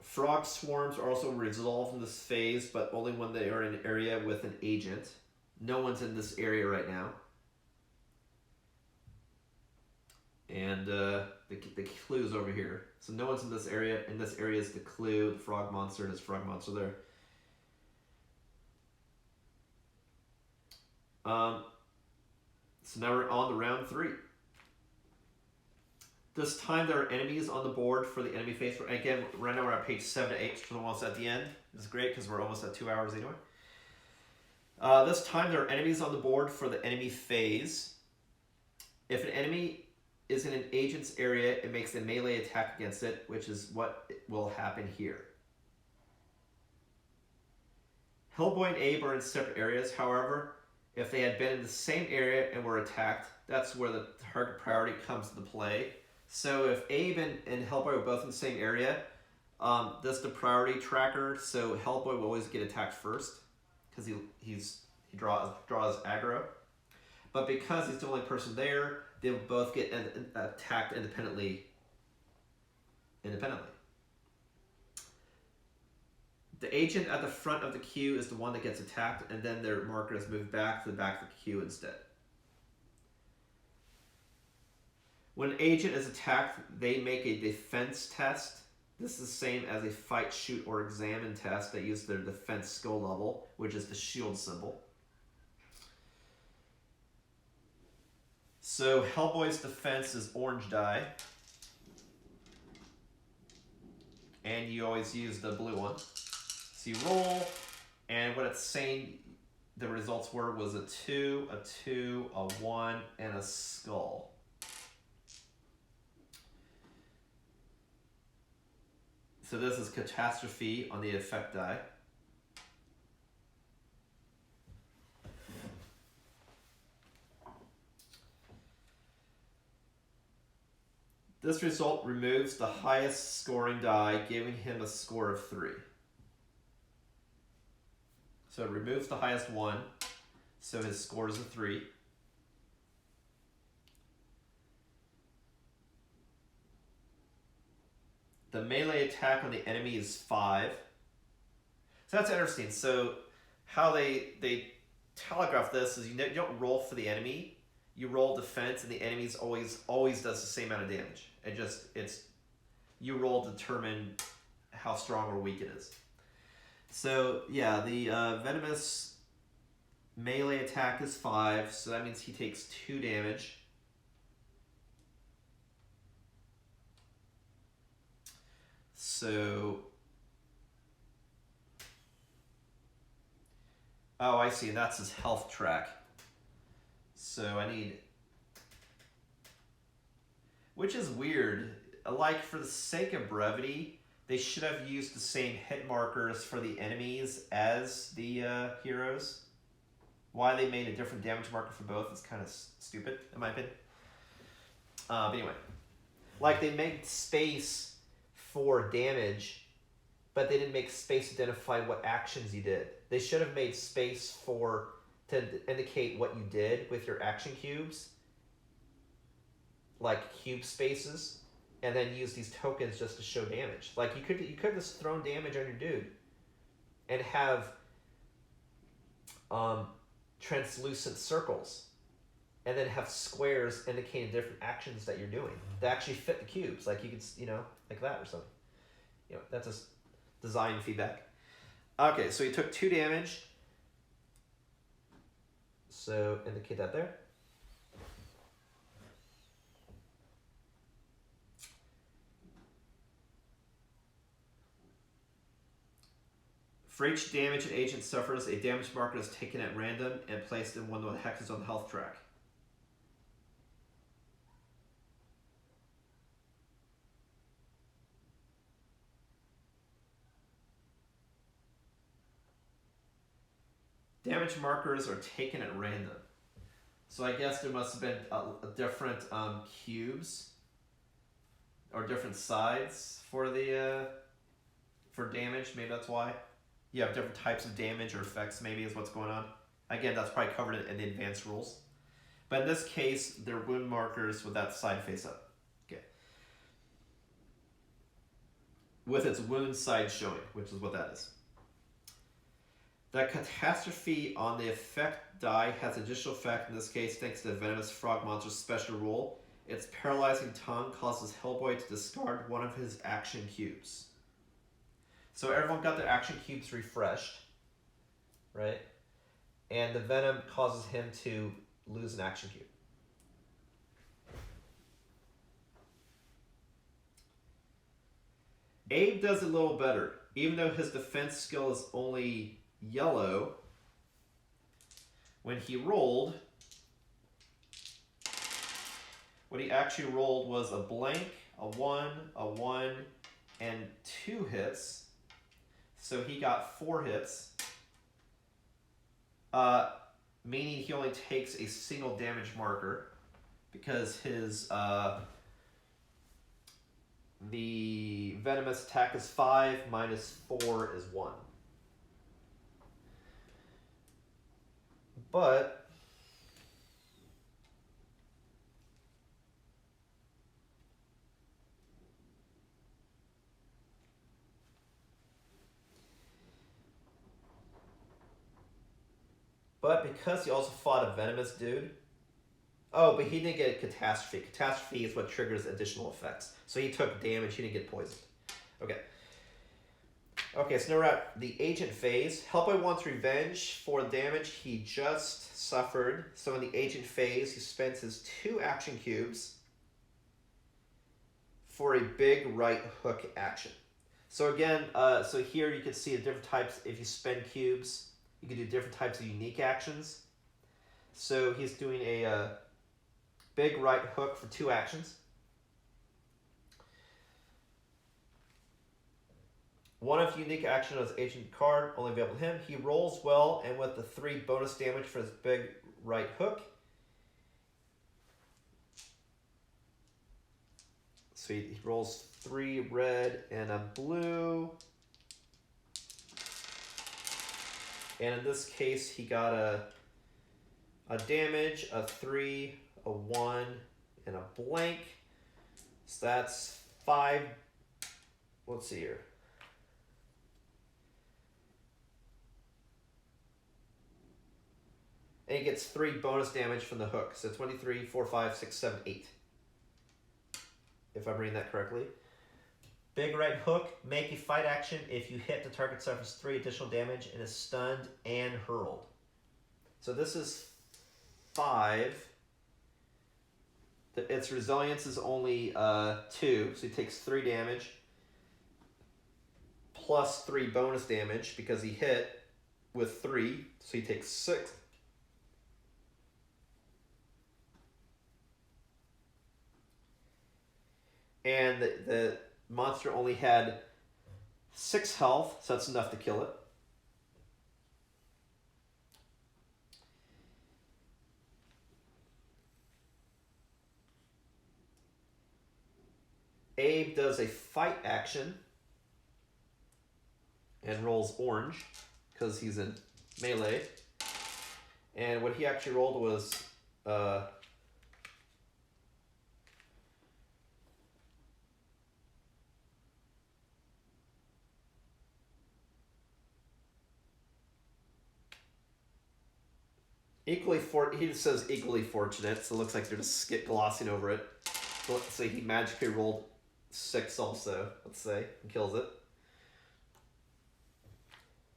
Frog swarms are also resolved in this phase, but only when they are in an area with an agent. No one's in this area right now. And the clue's over here. So no one's in this area. In this area is the clue, the frog monster, and his frog monster there. So now we're on to round 3. This time there are enemies on the board for the enemy phase. Again, right now we're at page 7 to 8, so we're almost at the end. This is great because we're almost at 2 hours anyway. This time there are enemies on the board for the enemy phase. If an enemy is in an agent's area, it makes a melee attack against it, which is what will happen here. Hellboy and Abe are in separate areas. However, if they had been in the same area and were attacked, that's where the target priority comes into play. So if Abe and Hellboy were both in the same area, that's the priority tracker, so Hellboy will always get attacked first. because he draws aggro. But because he's the only person there, they'll both get attacked independently. The agent at the front of the queue is the one that gets attacked, and then their marker is moved back to the back of the queue instead. When an agent is attacked, they make a defense test. This is the same as a fight, shoot, or examine test that uses their defense skill level, which is the shield symbol. So Hellboy's defense is orange die. And you always use the blue one. So you roll, and what it's saying the results were was a 2, a 2, a 1, and a skull. So this is catastrophe on the effect die. This result removes the highest scoring die, giving him a score of 3. So it removes the highest one, so his score is a 3. The melee attack on the enemy is 5. So that's interesting. So how they telegraph this is you don't roll for the enemy. You roll defense, and the enemy's always does the same amount of damage. You roll to determine how strong or weak it is. So yeah, the venomous melee attack is 5, so that means he takes 2 damage. So, oh, I see. That's his health track. So I need, which is weird. Like, for the sake of brevity, they should have used the same hit markers for the enemies as the heroes. Why they made a different damage marker for both is kind of stupid, in my opinion. But anyway, like, they made space for damage, but they didn't make space to identify what actions you did. They should have made space to indicate what you did with your action cubes, like cube spaces, and then use these tokens just to show damage. Like, you could have just thrown damage on your dude and have translucent circles, and then have squares indicating different actions that you're doing that actually fit the cubes. Like, you could, like that or something. That's just design feedback. Okay, so he took 2 damage. So indicate that there. For each damage an agent suffers, a damage marker is taken at random and placed in one of the hexes on the health track. Damage markers are taken at random. So I guess there must have been different cubes or different sides for the for damage. Maybe that's why. You have different types of damage or effects, maybe, is what's going on. Again, that's probably covered in the advanced rules. But in this case, they're wound markers with that side face up. Okay. With its wound side showing, which is what that is. The catastrophe on the effect die has additional effect, in this case thanks to the venomous frog monster's special rule. Its paralyzing tongue causes Hellboy to discard one of his action cubes. So everyone got their action cubes refreshed, right? And the venom causes him to lose an action cube. Abe does a little better. Even though his defense skill is only yellow, when he rolled, what he actually rolled was a blank, a 1, and 2 hits. So he got 4 hits, meaning he only takes a single damage marker because his the venomous attack is 5 minus 4 is 1. But because he also fought a venomous dude. Oh, but he didn't get a catastrophe. Catastrophe is what triggers additional effects. So he took damage, he didn't get poisoned. Okay. Okay, so now we're at the agent phase. Hellboy wants revenge for the damage he just suffered. So in the agent phase, he spends his 2 action cubes for a big right hook action. So again, so here you can see the different types. If you spend cubes, you can do different types of unique actions. So he's doing a big right hook for 2 actions. One of unique action on his agent card, only available to him. He rolls well and with the 3 bonus damage for his big right hook. So he rolls 3 red and a blue. And in this case, he got a damage, a 3, a 1, and a blank. So that's 5. Let's see here. And he gets 3 bonus damage from the hook. So 23, 4, 5, 6, 7, 8. If I'm reading that correctly. Big right hook, make a fight action. If you hit, the target suffers 3 additional damage and is stunned and hurled. So this is 5. Its resilience is only 2, so he takes 3 damage. Plus 3 bonus damage because he hit with 3, so he takes 6. And the monster only had 6 health, so that's enough to kill it. Abe does a fight action and rolls orange because he's in melee. And what he actually rolled was he just says equally fortunate, so it looks like they're just glossing over it. So let's say he magically rolled 6 also, let's say, and kills it.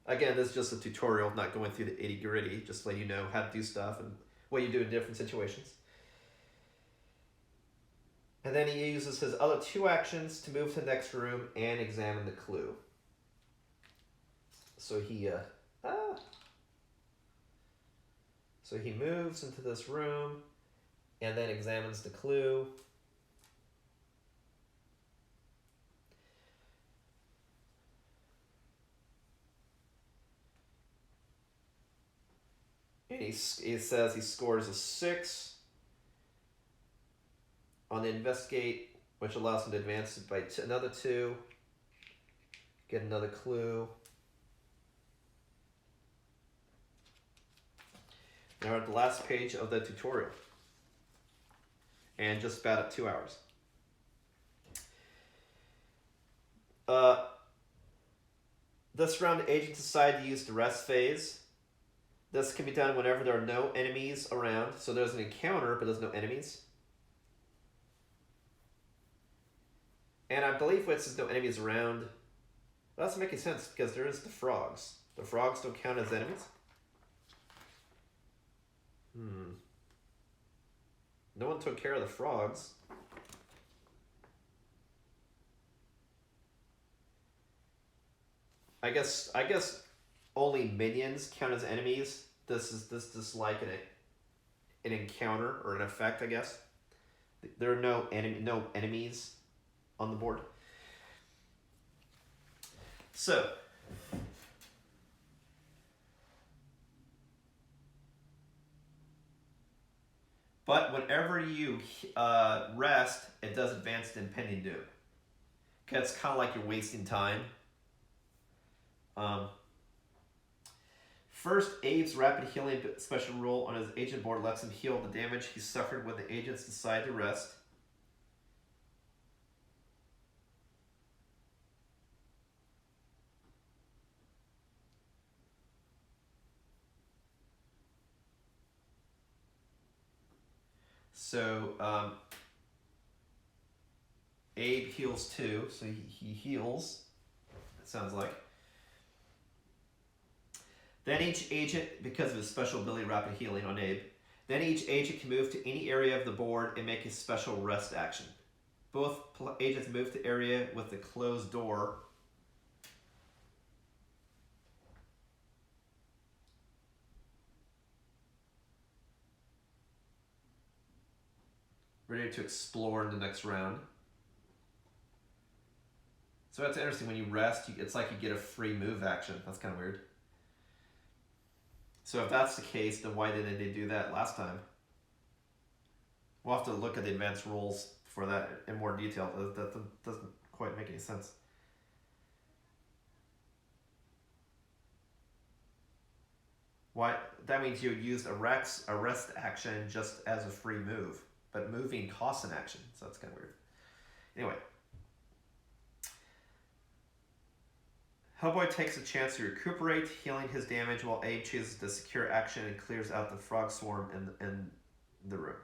Again, this is just a tutorial, not going through the itty-gritty, just to let you know how to do stuff and what you do in different situations. And then he uses his other 2 actions to move to the next room and examine the clue. So he moves into this room and then examines the clue. And he says he scores a 6 on the investigate, which allows him to advance by another 2, get another clue. Now we're at the last page of the tutorial, and just about at 2 hours. This round, agents decide to use the rest phase. This can be done whenever there are no enemies around. So there's an encounter, but there's no enemies. And I believe when it says no enemies around, that doesn't make any sense because there is the frogs. The frogs don't count as enemies. No one took care of the frogs. I guess only minions count as enemies. This is like an encounter or an effect, I guess. There are no enemies on the board. So but whenever you rest, it does advance to impending doom. Okay, it's kind of like you're wasting time. First, Abe's rapid healing special rule on his agent board lets him heal the damage he suffered when the agents decide to rest. So, Abe heals too, so he heals, it sounds like. Then each agent, because of his special ability rapid healing on Abe, then each agent can move to any area of the board and make a special rest action. Both agents move to area with the closed door. Ready to explore in the next round. So that's interesting. When you rest, it's like you get a free move action. That's kind of weird. So if that's the case, then why didn't they do that last time? We'll have to look at the advanced rules for that in more detail. That doesn't quite make any sense. Why? That means you used a rest action just as a free move, but moving costs an action, so that's kind of weird. Anyway. Hellboy takes a chance to recuperate, healing his damage while Abe chooses the secure action and clears out the frog swarm in the room.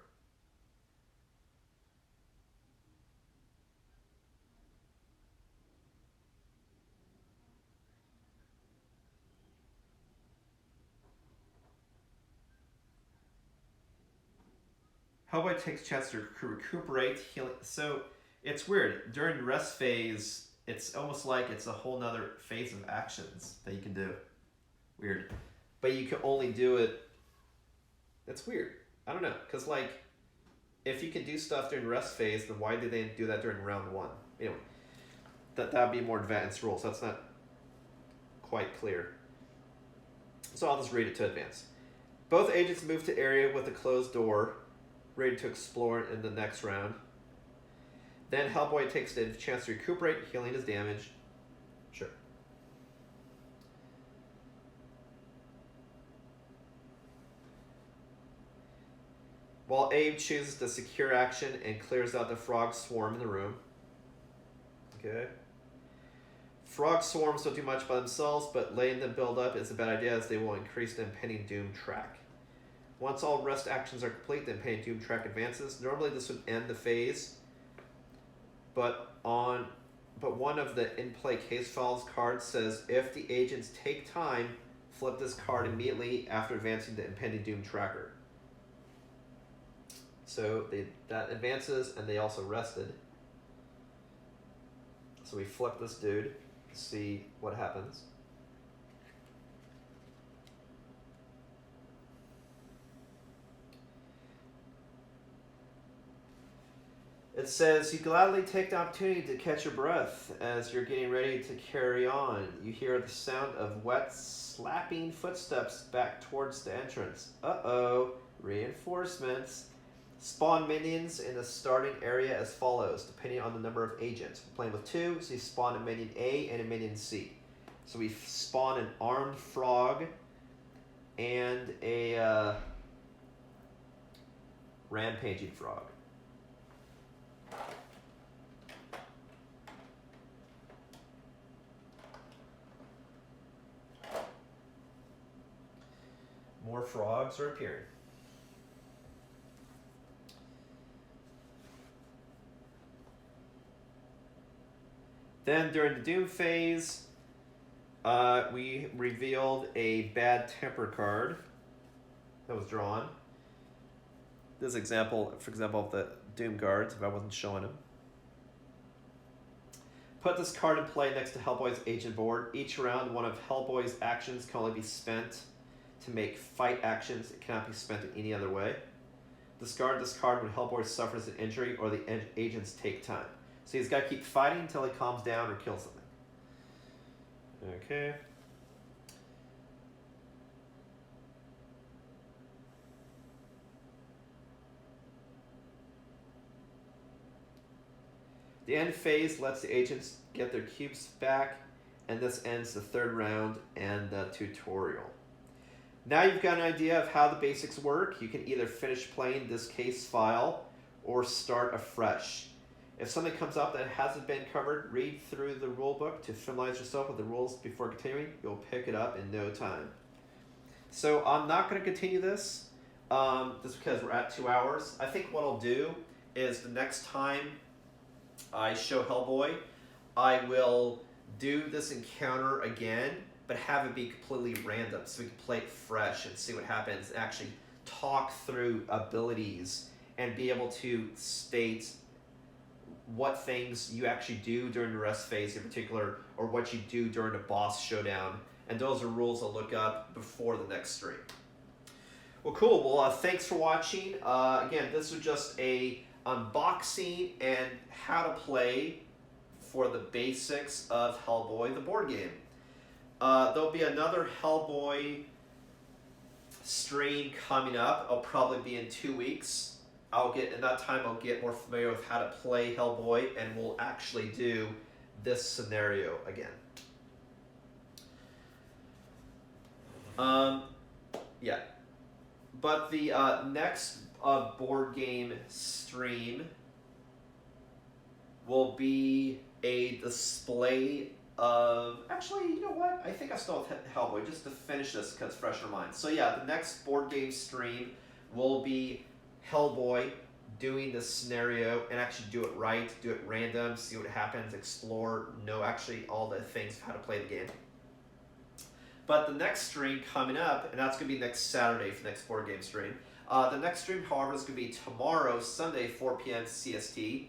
Hellboy takes a chance to recuperate, healing. So it's weird. During the rest phase, it's almost like it's a whole nother phase of actions that you can do. Weird. But you can only do it... That's weird. I don't know. Because, like, if you can do stuff during the rest phase, then why did they do that during round one? Anyway, that would be more advanced rules. That's not quite clear. So I'll just read it to advance. Both agents move to area with a closed door, ready to explore in the next round. Then Hellboy takes the chance to recuperate, healing his damage. Sure. While Abe chooses the secure action and clears out the frog swarm in the room. Okay. Frog swarms don't do much by themselves, but letting them build up is a bad idea as they will increase the impending doom track. Once all rest actions are complete, the impending doom track advances. Normally this would end the phase, but one of the in-play case files cards says if the agents take time, flip this card immediately after advancing the impending doom tracker. So that advances, and they also rested. So we flip this dude to see what happens. It says, you gladly take the opportunity to catch your breath as you're getting ready to carry on. You hear the sound of wet, slapping footsteps back towards the entrance. Uh-oh, reinforcements. Spawn minions in the starting area as follows, depending on the number of agents. We're playing with 2, so you spawn a minion A and a minion C. So we spawn an armed frog and a rampaging frog. More frogs are appearing. Then during the Doom phase, we revealed a bad temper card that was drawn. This is example, for example, of the Doom guards, if I wasn't showing them. Put this card in play next to Hellboy's agent board. Each round, one of Hellboy's actions can only be spent to make fight actions. It cannot be spent in any other way. Discard this card when Hellboy suffers an injury or the agents take time. So he's got to keep fighting until he calms down or kills something. Okay. The end phase lets the agents get their cubes back, and this ends the third round and the tutorial. Now you've got an idea of how the basics work. You can either finish playing this case file or start afresh. If something comes up that hasn't been covered, read through the rule book to familiarize yourself with the rules before continuing. You'll pick it up in no time. So I'm not going to continue this just because we're at 2 hours. I think what I'll do is the next time I show Hellboy, I will do this encounter again, but have it be completely random so we can play it fresh and see what happens, and actually talk through abilities and be able to state what things you actually do during the rest phase in particular, or what you do during the boss showdown. And those are rules I'll look up before the next stream. Well, cool. Well, thanks for watching. Again, this was just a unboxing and how to play for the basics of Hellboy, the board game. There'll be another Hellboy stream coming up. I'll probably be in 2 weeks. In that time I'll get more familiar with how to play Hellboy, and we'll actually do this scenario again. Yeah. But the next board game stream will be a display of... Actually, you know what? I think I still have Hellboy just to finish this because it's fresh in my mind. So yeah, the next board game stream will be Hellboy doing this scenario and actually do it right, do it random, see what happens, explore, know actually all the things of how to play the game. But the next stream coming up, and that's going to be next Saturday for the next board game stream. The next stream, however, is going to be tomorrow, Sunday, 4 p.m. CST,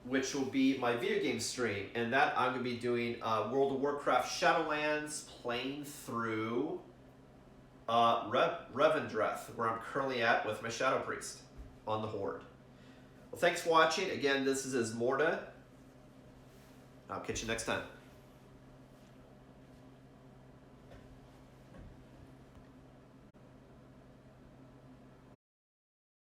which will be my video game stream. And that I'm going to be doing World of Warcraft Shadowlands, playing through Revendreth, where I'm currently at with my Shadow Priest on the Horde. Well, thanks for watching. Again, this is Ismortah. I'll catch you next time.